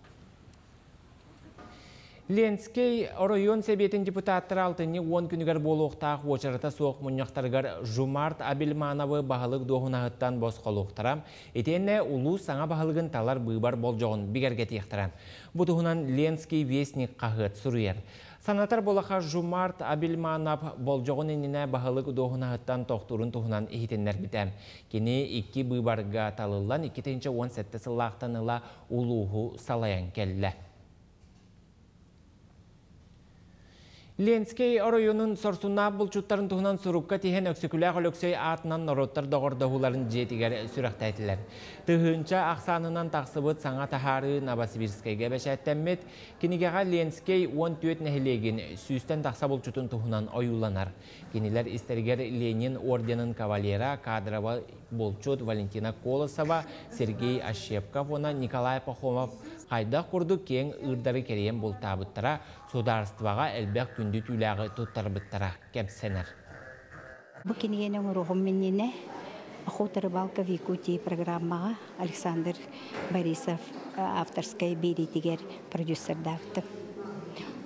Ленскей район себетін депутаттар алтыны 10 күнігер болуқтақ очарыта соқ мұняқтарғар Жумарт Абилмановы бағылық доғынағыттан бос қолуқтарам. Етені ұлу саңа бағылығын талар бұйбар бол жоғын бігерге тектіран. Бұтығынан Ленский вестник қағыт сұруер. Санатар болаха Жумарт Абилманап болжоғын еніне бағылық доғына ғыттан тоқтурын тұғынан ихетенлер бітәм. Кені 2 бұйбарға талылан 2-17 сыллақтан ыла улуғу салаян келі. Ленскей оройонун сорсуна булчуттарын туһунан сурукка тиһен өксүкүләк өлөксөй атынан нороттар догордохуларын жетигер сүрәктәйтиләр. Тыһынча аксанынан тақсыбыт саңа тахары Новосибирскайга бәшәттәммет, кинигәгә Ленскей 14 нәһилеген сүйстән тақса булчутун туһунан оюланар. Киниләр истергер Ленин орденын кавалера кадрова булчут Валентина Колосова, Сергей Ощепков, она Николай Пахомов қайда құрды кең ұрдары керейен бұл табыттара, сударстваға әлбәк күнді түләғі тұттарбыттара кәмсенер. Бұл кенегенің ұрығым меннене Охота рыбалка в Якутии программаға Александр Борисов авторскай беретігер продюсер дафты.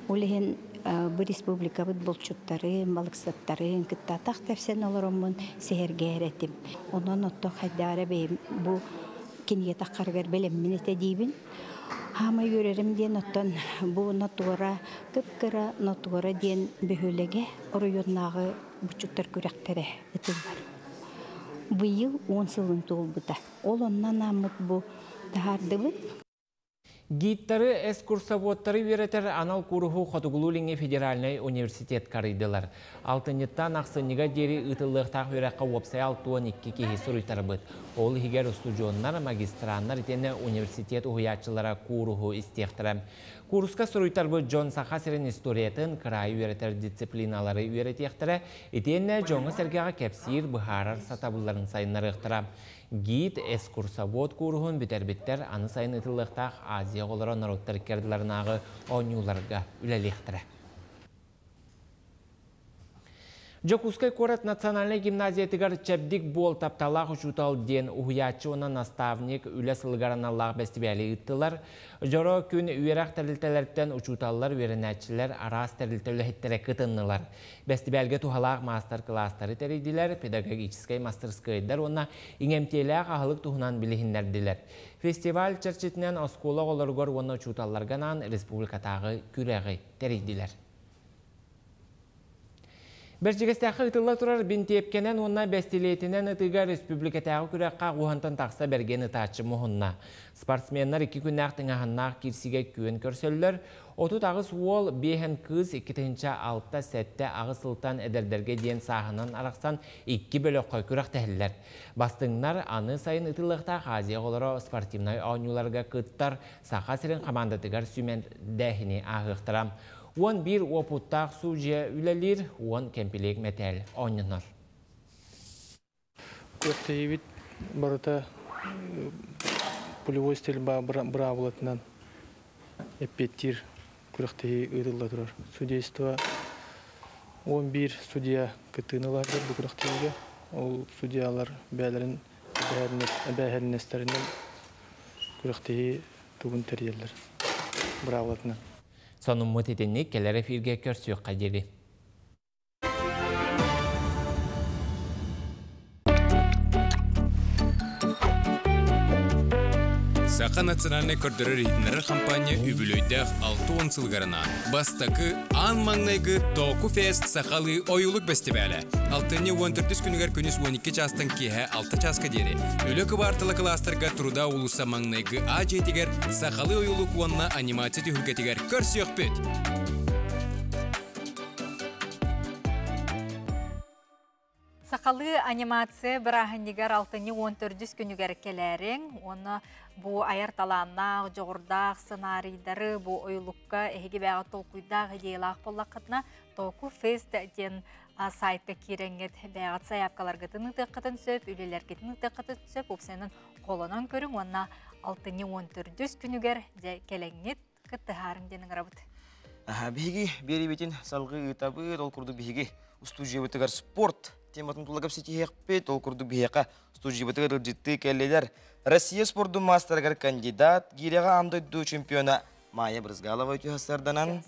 Олеген бұл республика бұлчуттары, балықсаттары, күтті тақтарсен оларымын сәйірге әретім. Онын отты қайдары бұл кенеге таққарғар біліммен еті дейбін. Хама көрерім ден оттан бұл нотуара, күп-күра нотуара ден бөхіліге оройоннағы бұчуттар көректері үтіл бар. Бұйыл 10 сылын тұл бұта. Ол оннан амыт бұл тағарды бұд. Гидтары эскурсоводтары веретер анал куруху Хотугулулинге федеральный университет карыдылар. Алтынеттан ақсыныға дері ұтылықтақ вераққа опсай 6-12 кехи сұруйтар бұд. Ол хигер студионнар, магистраннар етені университет ұғыятчылара куруху истектірі. Курска сұруйтар бұд Джон Сахасерин историятын край веретер дисциплиналары веретектірі, етені жоңы сәргеға кәпсир бұхарар сатабыларын сайынлары ұқтыра. Гид эскурсовод курухун бітер-біттер аны сайын ытылықтақ Азия олары народтар керділерінағы оңюларға үлелектірі. Жокускай корат национальный гимназиятыгар чәбдік бол тапталақ ұшутал ден ұхыячы ona наставник үлі сылғараналлақ бәстібәлі ұттылар. Жоро күн үйерақ тәрілтелерден ұшуталлар веренәтчілер арас тәрілтелі хеттері кытыннылар. Бәстібәлге тухалақ мастер-кластары тәрейділер, педагогическай мастерскайдар ona иңемтеләқ ағылық тухынан білігіндерділер. Фестиваль чәрчетінен оскола оларғыр оны ұшуталларғанан республикатағы күрәғі тәрейділер. Бәржігістәқі ұтылы тұрар бінтепкенен онна бәстелетінен ұтыға республикатағы күрәққа ғуғантан тақса бәрген ұтачы мұхынна. Спортсменнар 2 күннақтың ағыннақ керсіге күйін көрсөлілер. Отут ағыз ол бейхен кыз 2-6 сәтті ағыз ұлтан әдердерге ден сағынан арақсан 2 бөлі қой күрәқ тәхілер. Бастыңнар аны сайын ұтылықта Азия олары спортивнай аунуларға күттар сақа сірін қамандатығар сүймен дәхіне ағықтырам. Он bir опуттақ сужия үлелер, он кемпелек метәл ойнынар. Көптейбіт барыта полевой стиль бравлатынан эппеттир күріқтей өйділді тұрар. Судейство 11 судья күттігінілардыр бұл күріқтейге. Ол судьялар бәлерін бәхәрінестерінен күріқтей туғын тәрелер бравлатынан. Сонun mutetenlik keler efirge körsüyor kaderi. Сақа национальный көрдірі рейтінері компания үбілөйдәқ 6-10 сылғарына. Бастақы аң маңнайғы Току Фест сақалы ойылық бәстебәлі. 6-14 күнігер күніс 12 частың кеге 6 часқа дері. Өлікі бартылы кластырға тұруда ұлыса маңнайғы А-жетігер сақалы ойылық онына анимация түйілгетігер көрсі өкпет. Сақалы анимация бір ағындегер 6-14 күнігер келерін, оны бұл айыр таланнақ, жоғырдақ, сценарийдары, бұл ойылыққа әйге бәға толқуйдақ идеялақ болақытына Току Фест ден сайты керенгет бәғат саяпқалар ғытының тұққытын сөп, үлелер кетінің тұққытын сөп, өпсенің қолынан көрің, оны 6-14 күнігер келеңет қыттығарын денің рабыт. Бейгі бері бетін салғы ұтабы, ол күрді бейгі студия өтігер спорт тематын тұлағып сеті еқпет, ол күрді бейіға студия өтігер ұлжетті кәлелер. Россия спорттың мастергар кандидат, гиреға амдойду чемпиона Майя Брызгалова өте хастарданан.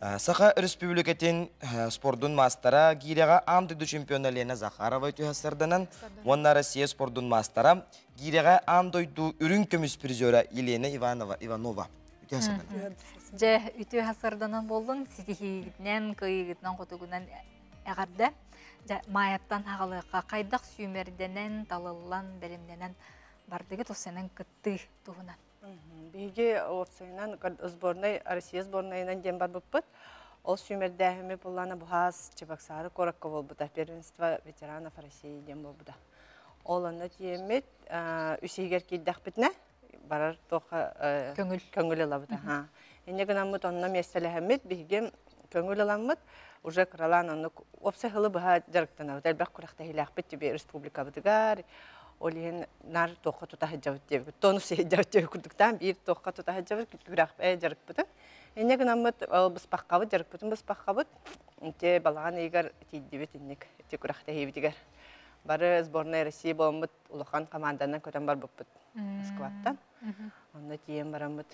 Сақа республикатын спорттың мастера, гиреға амдойду чемпиона Лена Захарова өте хастарданан. Онна Россия спорттың мастера, гиреға амдойду үрін көміс призера Елена Иванова өте хастарданан. же үтө хасарданан болдун ситихигитнен кыйгытнан котугунан эгарда майаттан хагалыкка кайдак сүймерденен талыллан беремденен бардыгы тосенен кытты тугунан. Биге орсайнан сборной Россия сборнайынан дем бар буппут. Ол сүймердәһеме буллана бухас Чебоксары коракка болбута первенство ветеранов России дем болбута. Ол аны тиемет үсигер киддак битне барар тока көңүл алабыта. Эне гынамыт онна местелехемет биге көңүл аламыт уже кралан аны опса хылы баха жарыктана. Элбек куракта хилак бит тебе республика битгар. Олин нар тока тута хаҗавыт деп. Тону се хаҗавыт деп күрдүктән бир тока тута хаҗавыт күрәк жарык бит. Эне гынамыт без паккабыт жарык бит без паккабыт. Те балаган егер тиддибет инек те куракта хебидигер. Бары сборная России болмыт улахан команданан көтөн бар буппут. Скваттан. Онда тием барамыт.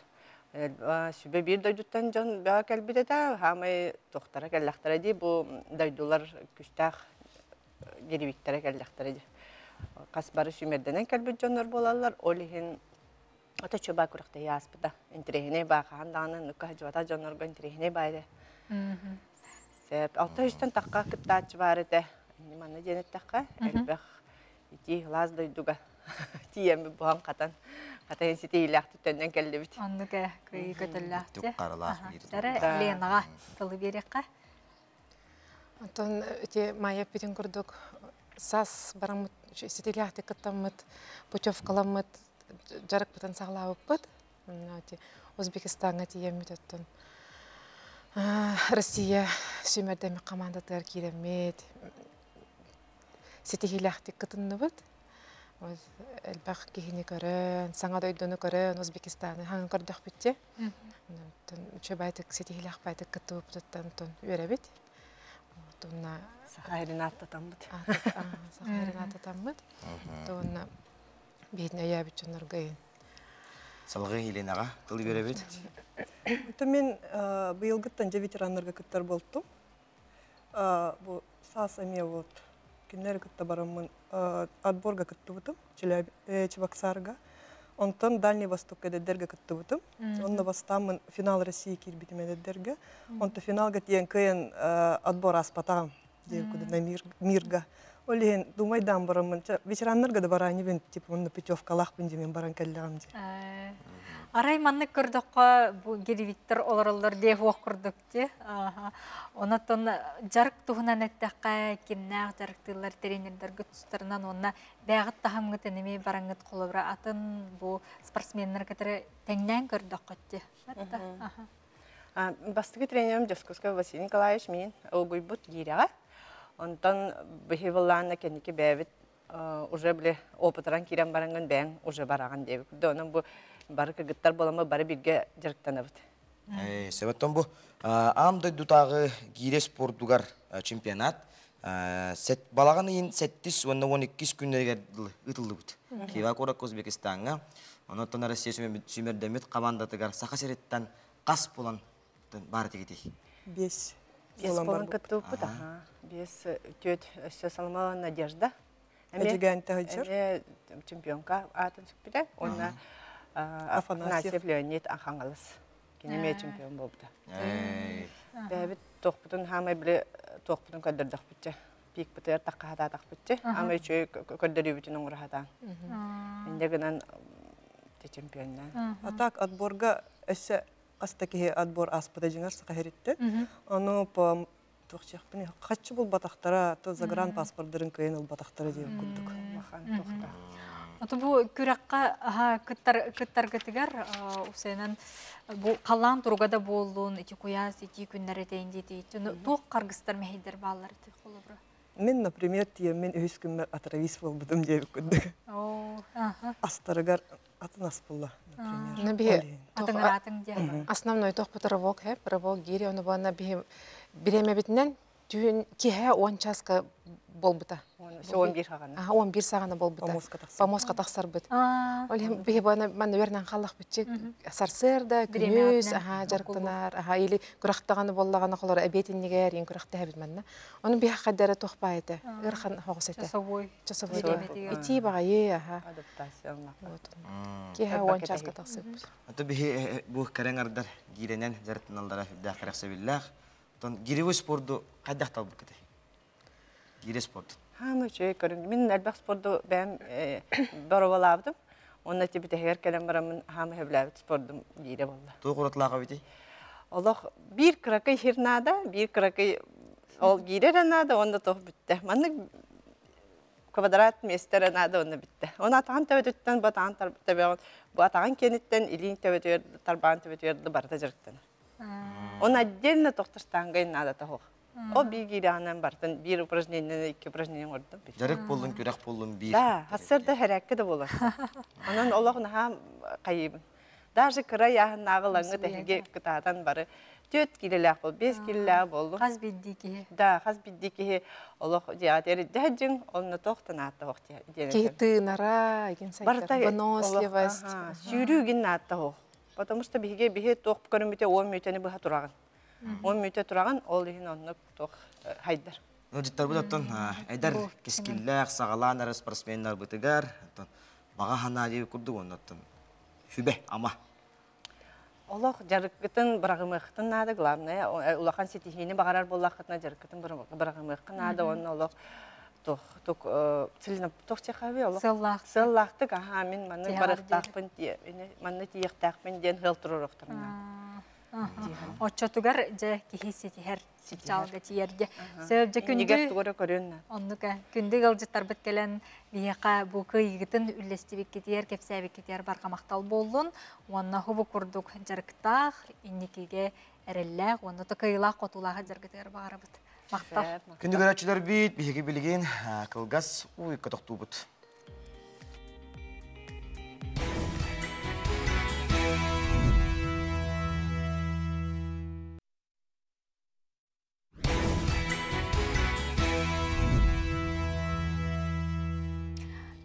Сүбе бир дойдуттан жон баа келбиде да, хамай тоқтара келлақтара ди, бу дойдулар күстақ герибиттара келлақтара ди. Қас бары сүмерденен келбит жонлар болалар, олихин ата чөба күріқті яспыда. Интерехіне баа қағандағынан нүкка жуата жонларға интерехіне байды. Сәп, алта үстен таққа кыттаачы бар еді. Неманы женет таққа, әлбәқ ити лаз дойдуға. Тиемі бұған қатан. Қатайын сеті илақты төнден кәлді біт. Онныға көй көтіллақты. Түк қарылақ бейді. Дәрі Ленаға тылы берекқа. Антон, өте майып бетін көрдік. Сас барамыт, сеті илақты кыттамыт, путевкаламыт, жарық бұтын сағлауып бұд. Өзбекистанға тиемі төттін. Россия сүймердемі командатар керемет. Сеті илақты кыттынны бұд. Элбах кихини көрөн, саңа дойдуну көрөн, Өзбекистаны хаңын көрдөх бүтте. Үчө байтык сетихилах байтык кытып туттан тон үйребит. Тонна Сахаринат татамбыт. Сахаринат татамбыт. Тонна бетне ябит чоноргайын. Салгы Еленаға тыл үйребит. Мен быйылгыттан же ветеранларга кыттар болдум. Бу саас эме болот. Кинер кытта барамын отборга кыттыбытым, Чебоксарга. Онтон Дальний Восток эдерге кыттыбытым. Онна бастамын финал России кирбитим эдерге. Онто финалга тиен кыйын отбор аспатам деп кудына мирга. Олен думайдан барамын. Ветеранларга да барайны бен тип онна путевкалах бен мен баран келдем ди. Арай манны көрдөккө бу герибиттер олоролор деп ок көрдөк те. Онотон жарык туһунан эттекка кимнак жарыктылар тренерлер гүтстөрнөн онна бягыт тахамгыт энеме бараңыт колобра атын бу спортсмендер кетер теңнен көрдөккө те. Бастыгы тренерим Жескоска Василий Николаевич мен огуйбут гиряга. Онтон бихиваллана кеники бэвит уже биле опытран кирен баранган бэң уже бараган деп. Донун бу бары кыгыттар боламы бары бирге жарыктанабыт. Себеттен бу амды дутагы гире спортугар чемпионат балаган ин 7-12 күннерге ытылды бут. Кива корак Өзбекистанга, онотон Россия сүймердемет командатыгар сахасереттен кас болан бары тегити. 5 болан кыттып бут. 5 төт өсө салма Надежда. Чемпионка атын сүкпиде. Онна Афанасьев Леонид Ахангалыс. Кенеме чемпион болду. Бәбит тоқпутун хамай биле тоқпутун көддөрдөх бүтче. Пик бутер такка хататак бүтче. Амай чөй көддөрү бүтүн оңур хатан. Индегенен те чемпионнан. Атак отборга эссе астаки отбор аспада жиңар сахаритте. Аны по тоқчакпын каччы бул батактара то загран паспорттарын кыйын батактара деп күрдүк. Махан тохта. Ото бу күрәккә кыттар гытыгар усенен бу калан тургада болдун ити куяс ити күннәре тенди ди. Тук каргыстар мехидер баллар ди холобра. Мен, например, мен өз күнмер атравис болдым деп күрдүк. Астарыгар атынас булла, например. Основной тохпутаровок, рывок гири, оны бана биреме битнен түйін кихе 10 часка болбута. 11 хагана. 11 сағаны бол бұта. Помоска тақсар бұт. Ол бе бана мана вернан халлах битчик сарсырда күнүс жарктанар или күрактаганы боллаганы колор абетиннигер ин күракта хабит манна. Оны бе хаддара тохпайды. Ирхан хогсете. Часовой. Ити багае адаптациялна. Кеха уанчаска тақсып. Аты бе бу караңардар гиренен жартыналдара дахракса биллах. Тон гиревой спорту кайдах табып кете. Гире спорт. Хамы чөй көрүн. Мен албак спорту бәм барабалабдым. Онда тибите хер келем барамын хамы хеблабит спорту гире болду. Тоо куратлага бити. Аллах бир кракай хирнада, бир кракай ол гире ранада, онда тох битте. Манны квадрат местер ранада онда битте. Оны атаган төбөттөн батаган тарбан, бу атаган кенеттен илин төбөтөр тарбан төбөтөрдү барда жырттан. Он отдельно тохташтангай надо того. О бигиранан бартын бир упражнение, iki упражнение ордун. Жарык болдун, күрак болдун бир. Да, хасырда херекке да болот. Анан Аллахын хам кайыбын. Даже кыра яһынагылаңы тәһиге кытадан бары 4 килелек бол, 5 килелек болду. Хаз биддики. Да, хаз биддики Аллах диатери дәҗин, онны тохтанатты вакыт. Кейты нара, ген сайта, выносливость. Сүйрүгин натты. Потому что биге тох көрүмүтө 10 мүтөне быха тураган. 10 мүтө тураган ол дигин онны тох хайдар. Ну диттер булаттан айдар кескиллер сагаланар спортсменнар бытыгар, бага хана дип курду оннаттан. Хүбе ама. Аллах жарыктын брагымыктын нада главное, улахан сетихини багарар боллакытна жарыктын брагымыктын нада онны Аллах тох целина тох чехави Аллах. Сыллахтык аха мен маны барыктакпын ди, маны тиектакпын ден хылтырырыктырна. Отчотугар же кихисити хер сичалга тиерге. Сөбже күндү. Оннука күндү гылжыттар биткелен бияка бу кыйгытын үллестибик кетер, кепсебик кетер баркамактал болдун. Онна хубу курдук жарыктак инникиге эреллек, онна токыйла котулага жаргытыр барабыт. Мактал. Күндү көрөчүлөр бит, биги билген кылгас уй котоктубут.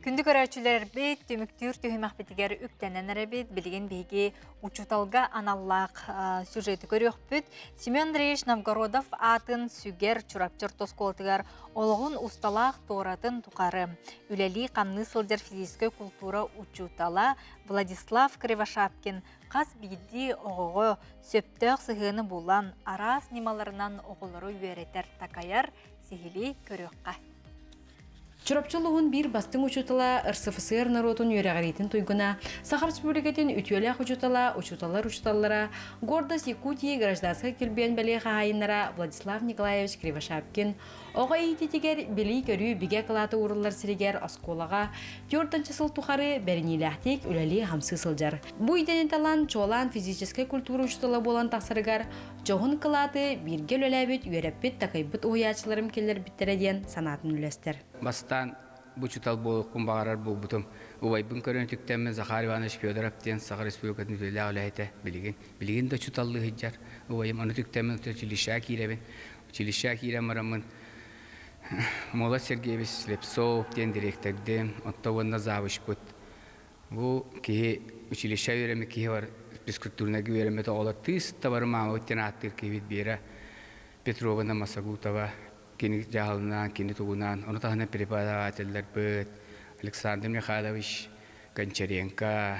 Күндү көрөчүлөр бит, түмүктүр түймак битигер үктенен эребит, билген биги учуталга аналлак сюжети көрөк бүт. Семен Андреевич Новгородов атын сүгер чурапчыр тосколтыгар олғын усталақ тооратын туқары. Үлели қамны сылдер физической культура учутала Владислав Кривошапкин қас биди оғығы сөптөк сығыны булан арас нималарынан оғылары үйеретер такаяр сихили көрөкқа. Чурапчылығын бір бастың учутала РСФСР народын үйрәғаретін туйгуна, Сахар Республикатын үтюелях учуталлара, гордость Якутии гражданская келбен бәле қағайынлара Владислав Николаевич Кривошапкин, оға ейтетегер бели көрі биге қылаты урылар сірегер осколаға, 4-шы сыл тұқары бәрінеләқтек үләлі хамсы сылжар. Бұ иденен талан чолан физическая культура учутала болан тақсырыгар, жоғын қылаты бірге үләләбет үйерәппет тақайбыт ойячыларым келер біттереден санатын үлестер. Бастан bu çutal boğukun bağırar bu butum. Uvay'bın körün tüktemme Zakhar Ivanoviç Fyodorov Sahar Respublikası'nın tüyle ağlayete bilgin de çutallığı hiccar. Uvay'ım onu tüktemme çilişak ile çilişak ile maramın Mola Sergeyevich Slepsov diyen direktörden ottavında zavışput. Bu ki çilişak öğrenme ki var psikolojine güvenme de olar tıs tavarım ama ottenattir ki bir bira Petrova'nda Masagutova kini jahalnan, kini tugunan, onu tahana preparateller bet, Alexander Mikhailovich Goncharenko,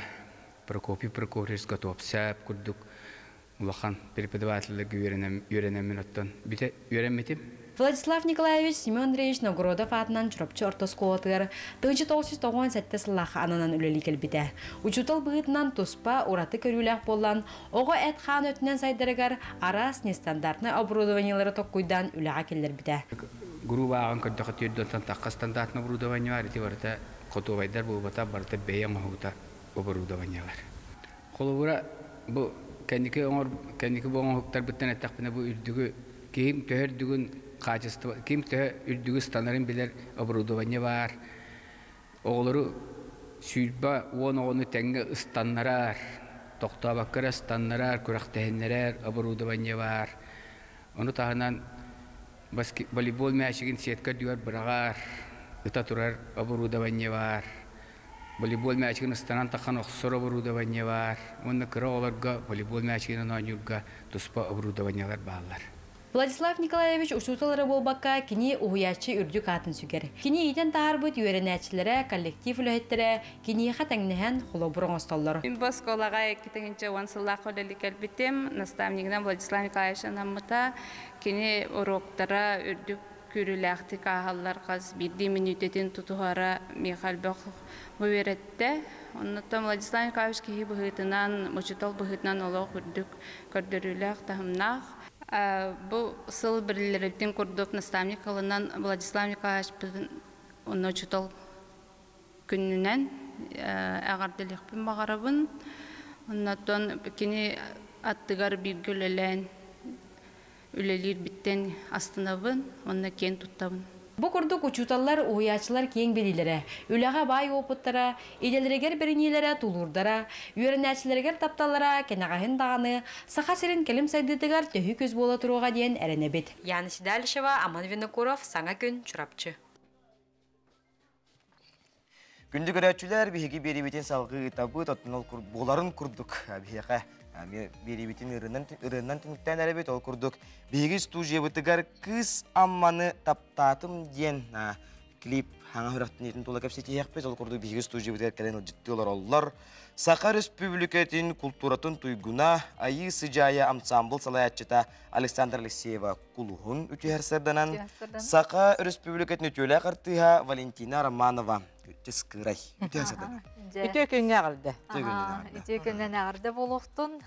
Prokopy Prokofievich Gotovtsev, kurduk, ulaqan preparateller öğrenemin ottan. Bite öğrenmedim. Владислав Николаевич Семен Андреевич Новгородов атынан чурапчы ортосколатыр, 1997 сыллах ананан үлелі келбіде. Учутал бұғытынан туспа ураты көрілік болан, оғы әтхан өтінен сайдарығар арас нестандартны оборудованиялары тоққойдан үліға келер біде. Груба ағын көрдіқі түйірден таққа стандартны оборудование бар, еті барыта қотовайдар бұл бата барыта бәйен ғауыта оборудованиялар. Қолы бұра бұл кәндікі болған ғуқтар бұттан әттақпіне бұл үрдігі кейім төхердігін качество, ким те үрдүгү станарын билер оборудование бар. Оголору сүйба оны теңге станнарар, токтабаккара станнарар, күрактехеннерер оборудование бар. Оны тахынан волейбол мәчигин сетка дүйөр бирагар, ыта турар оборудование бар. Волейбол мячын станан тақан оқсор оборудование бар. Онна кыра оларга волейбол мячын ойнурга туспа оборудованиялар баалар. Владислав Николаевич усуталары болбакка кини уhuячы үрдүк атын сүгер. Кини иден таарбыт үйренәчләре, коллектив үләһеттәре, кини хатаңнәһән холобурың осталлар. Бос колага китегенче вансылла колели келбитем, наставнигинен Владислав Николаевич намыта кини уроктара үрдүк күрүләхти каһаллар каз 1 минуттен тутугара Михаил Бохов бүретте. Оннан Владислав Николаевич ки быһытынан, мочтол быһытынан олог үрдүк көрдөрүләх тахымнах. Бұл сыл бірлерден көрдік наставник қылынан Владислав Николаевич біздің ұночытол күнінен әғарделіқпен бағарабын. Оннан кені аттығар бір гөлелен үлелер біттен астынабын, онна кен тұттабын. Бу курдук учуталлар уячылар кең белилере, үләгә бай опыттара, иделерегер беринилере тулурдара, үйренәчләргә тапталлара, кенәгәһен даганы, саха серин келим сайдыдыгар төһү көз бола туруга диен әренебет. Яныш Дальшева, Аман Винокуров, Саңа күн, Чурапчы. Күндү көрәчүләр биһиги берибитен салгы табы тотнол боларын курдук. Биһига берибитен ырыннан түнүктән әребет ол курдук. Биһиги студия бытыгар кыз амманы таптатым диен клип хаңа хырактын етін тола кәпсети яқпет ол курдук биһиги студия бытыгар кәлен жыттылар оллар. Саха Республикатын культуратын туйгуна айы сыжая ансамбл салаятчыта Александр Алексеева кулухун үтүһәрсәрдәнән Саха Республикатын үтүлә картыга Валентина Романова Ческырай. Үтө күнгә алды. Үтө күнгә алды болуктун.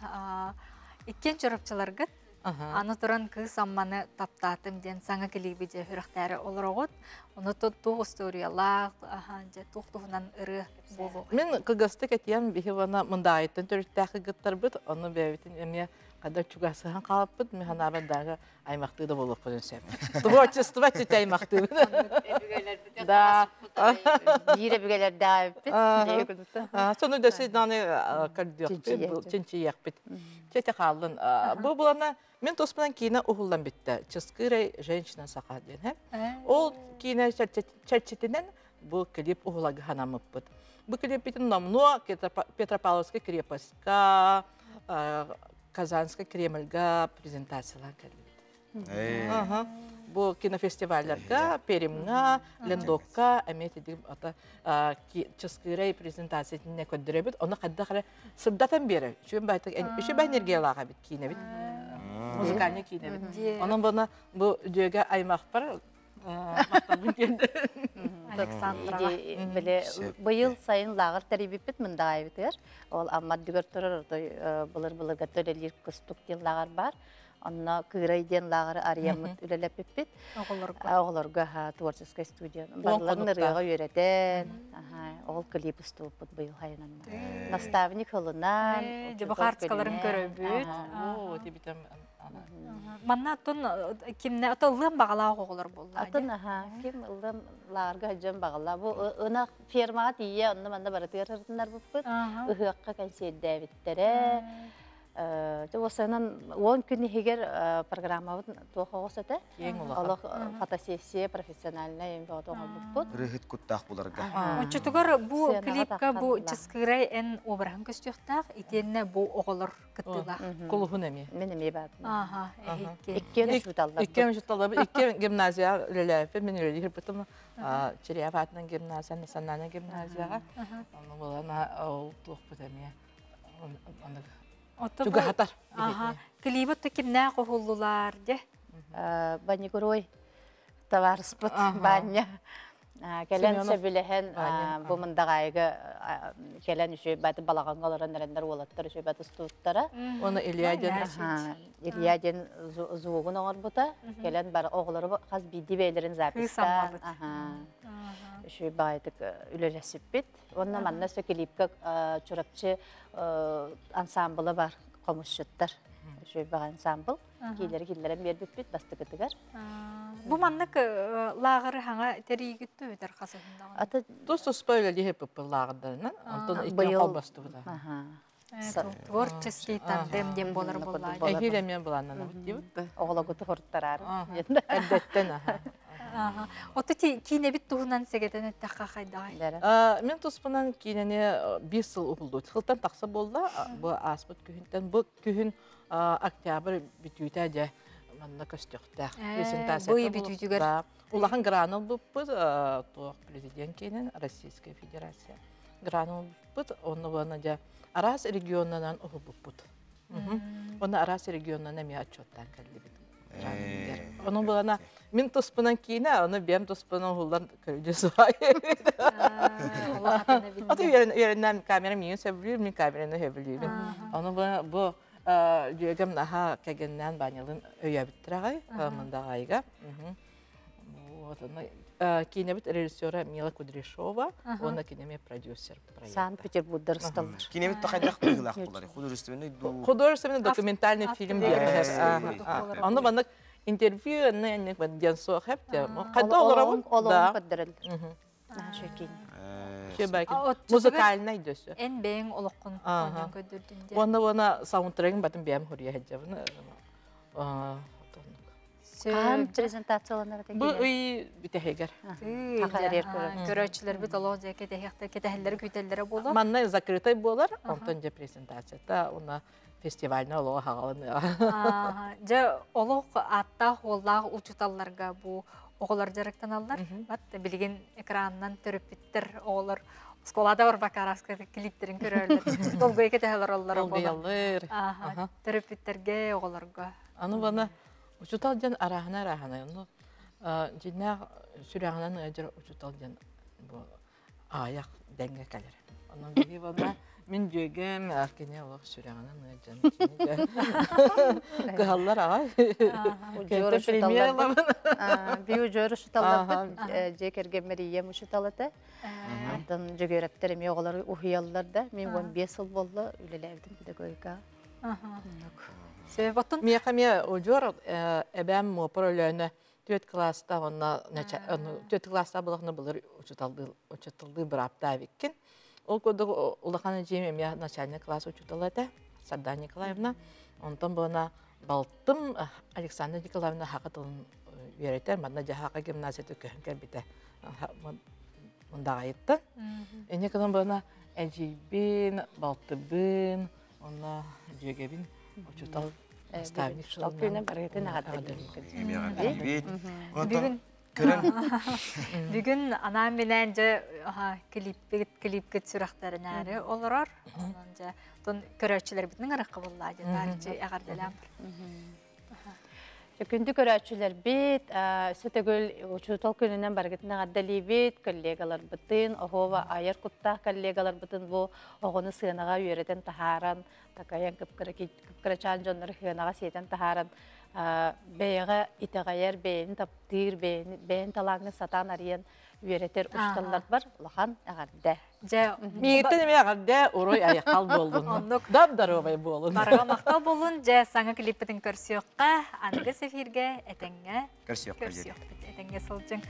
Иккен чорапчыларга аны туран кыз амманы таптатым ден саңа клибиде хүрәхтәре олорогот. Оны тотту историялар, же токтугунан ыры болу. Мен кыгысты кетем бихевана мында айтын төрттәхи гыттар бит, аны бәвитин эме када чугасыган калып бит, механабадагы аймакты да болуп көрүнсөм. Творчество тете аймакты. Да. Бире бигелер да бит. Сону да седаны кардиок, ченчияк бит. Чете калдын. Бу булана мен тоспынан кийина ухулдан битте. Ческырай женщина сака ден. Ол кийина чарчетинен бу клип ухулагы ханамып бит. Бу клип битин намно Петропавловская крепостка, Казанская Кремльга презентациялар келди. Бу кинофестивальлерга, Перимга, Лендокка, эметидим ата Ческырай презентациясына көддөрөбүт. Оны кадда сырдатан бери. Чүн байтак, үчү энергияларга бит кийне бит. Музыкальный кийне бит. Онун буна бу жөгө аймак бар. Быйыл сайын лагыр терибиппит мындай битер. Ол аммат дүгөр турар былыр-былырга төрелир кыстук ден лагыр бар. Онна кырай ден лагыр ариямыт үлелеппит. Оголорга творческая студия. Барларын ырыга үйрөтен. Ол клип ступут быйыл хайынан. Наставник хылынан. Жабахарскаларын көрөбүт. О, дебитем. Манна тон кимне ата ылым багалаа оголор болду. Атын ким ылым ларга жем багала. Бу ына ферма тие, онда манда баратырдындар буппут. Ыхыкка консейде биттере. Осынан 10 күн егер программабын тоқоғысыты. Олық фотосессия профессиональная ембе отоға бұппыт. Рыхыт күттақ бұларға. Ончытығыр бұ клипка бұ ческырай ән обырағын көстіқтақ, итенне бұ оғылыр күттіла. Құлығын әме? Мен әме бәдім. Иккен жұталдар. Иккен жұталдар. Иккен гимназия үлеләпі. Мен үлелер бұтым Черябатының гимназия, Нысаннаның гимназияға. Оны болана ол тұқ бұт әме. Juga hatar. Клибот кимнә кохуллар де. Банигурой товарспыт баня. Келен сөбилеген бу мындагайга келен үчү баты балагангалардан нерендер болаттыр үчү баты стуттара. Оны Ильяден Ильяден зугун орбута. Келен бар оглары каз биди бейлерин записка. Şu baydık ülelesipit. Onunla manna sökelipka çorapçı ansamblı var, komuşçutlar. Şu bir ansambl. Gillere bir bit bastık etigar. Bu mannak lağırı hana teriyi gitti öder kasasında. Ata dost böyle diye hep lağırlarından. Ondan iki yıl bastı bu da. Tворческий тандем дем болар болар. Ehile men bulandan. Oğla kutu hortlar. Elbetten. Оты кейіне бит туғынан сегеден әттіққа қайдағай? Мен тұспынан кейініне 5 жыл ұғылды. Қылтан тақса болды, бұл аспыт күйінтен. Бұл күйін октябрь бүтүйті әде манна көстіқті. Бұй бүтүйтігер. Улахан гранул бұппыз, тоқ президент кейінен Российская Федерация. Гранул бұппыз, оны бұна де Арас регионынан ұғы бұппыз. Оны Арас регионынан әме отчеттан кәлді бітім. Оны бұғана, мен тұспынан кейіне, оны бәм тұспынан ұғылдан көлдесі бай. Аты еріннен камера мен сөбілейм, мен камераны сөбілейм. Оны бұл жүйегім наға кәгеннен банялын өйәбіттір ағай, мұндағы айға. Кейіне біт режиссера Мила Кудряшова, оны кейінеме продюсер проекта. Санкт-Петербургда рысталдар. Кейіне біт тақайдақ бұйғылақ болар, художественный документальный фильм берер. Оны бандық интервью, ден соқ әпті. Қайда олар ауын? Олауын қаддырылдыр. Музыкальный дөсі. Ән бәйін олыққын қойдан көдірдінде. Оны саундтрегін бәтін бәйім хүрия әджабыны. Қам презентацияланар да бұл үй бітәхегер. Көрәтшілер біт олау зәке кетәхілері көйтелері болу? Манна закрытай болар, онтан же презентацията, оны фестивальна олау хағалыны. Же олау атта олағы учуталларға бұл оғылар жарықтан алдар. Білген экранынан түріп біттір оғылар. Сколада бар бакараска клиптерін көрәрлер. Долгой кетәхілер олар болар. Түріп біттерге оғыларға. Аны бана учутал ден арахана. Ну жинна сүрәгәнән әҗер учутал ден бу аяк дәңгә калер. Аннан биге бана мин җөгем аркене вак сүрәгәнән әҗер. Галлар ага. Җоры шуталлар. Бию җоры шуталлар. Җекерге Мариям шуталата. Антан җөгәрәптер ми оглар ухыяллар да. Мин 15 ел булды үлеләвдем педагогика. Мехаме ожор эбәм мопролөне 4 класста онна 4 класста булганы булыр учуталды бер апта виккен. Ол коды улаханы җеме я начальник класс учуталата Сарда Николаевна. Онтан бона балтым Александра Николаевна хакытын өйрәтә, манда җаһага гимназия көһән бите. Монда айтты. Эне кылан бона әҗибин, балтыбын, онна җөгебин учутал ставник шалпына баргатын агадыр. Бүгін ана менен же клипке түсірақтарын әрі оларар. Тон көрәтшілер бітінің араққа болады. Барынчы ағарделам. Күнді көрәтшілер бит, сөтігіл учутал күнінен баргатын ағаддали бит, коллегалар бітін, оғова айар құттақ коллегалар бітін бұл оғыны сығынаға үйеретін тахаран, такаян кіпкірачан жонлары хығынаға сейтен тахаран, бәйіға итағайар бәйін таптыр, бәйін талаңы сатан ариян үйеретер ұшталар бар, лахан ағарда. Мейірттен еме ағарда орой аяқал болдың. Дап-даровай болын. Барға мақтал болын, жа саңа клиппетін көрсіоққа, анығы сефирге әтәңге әтәңге сылжың.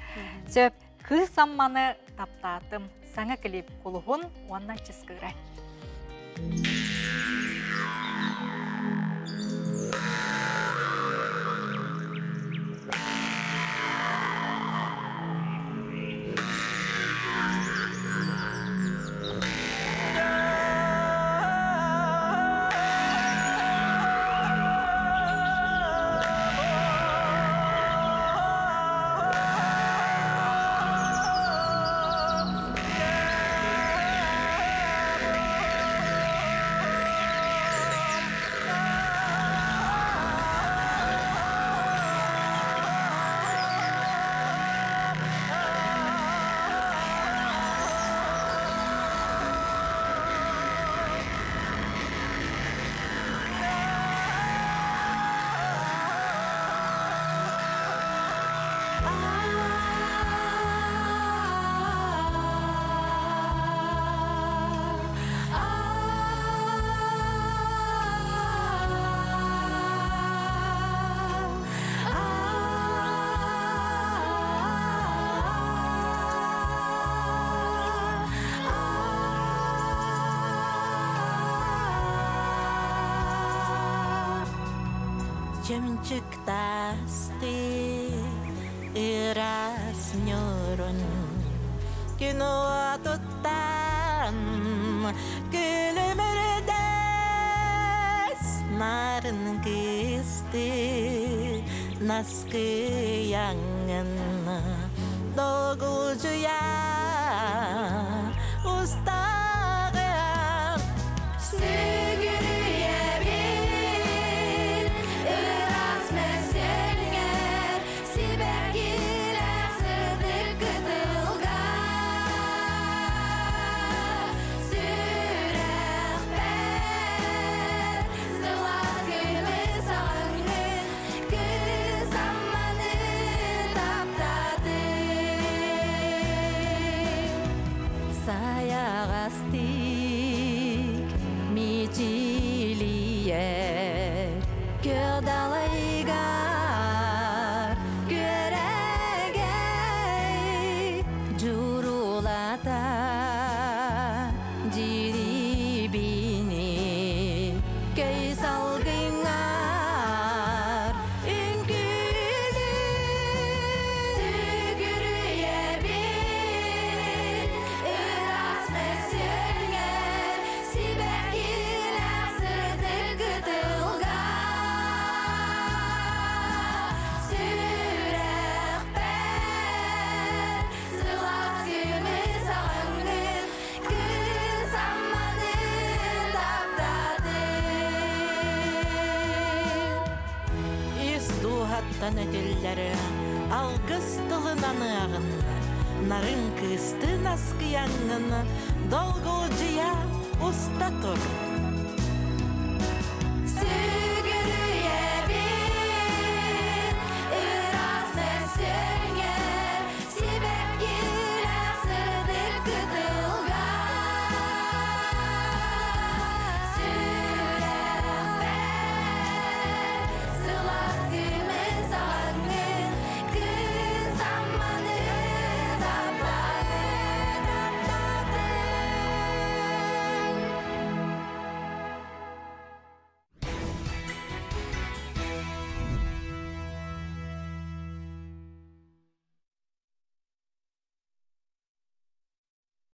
Сөп, күз самманы таптатым, саңа клип құлығын, онна чыскырай. Jemcek tasti ырас нёрон кино туттан күлімірдес нарын кісті наскы яңын долгу жуя устағым сүгіріе бір ырас мәселіңер сибәкілер сырдыр күтілға сүрәқ бәр сылас күлі сағыңы күз амманы таптады саяғастик мичилие кёдалайгар көрәгәй журулата жирибини көй салгыңар үңкүлү түгүрүе бир ырас мәселіңер сибәкілер сырдыр күтілға сүрәқ бәр сылас күмі сағыңы күз амманы таптады Истухаттан өтеллері алғыз тұлынан ағын нарын кысты наскы яңын долгу жия уста тұр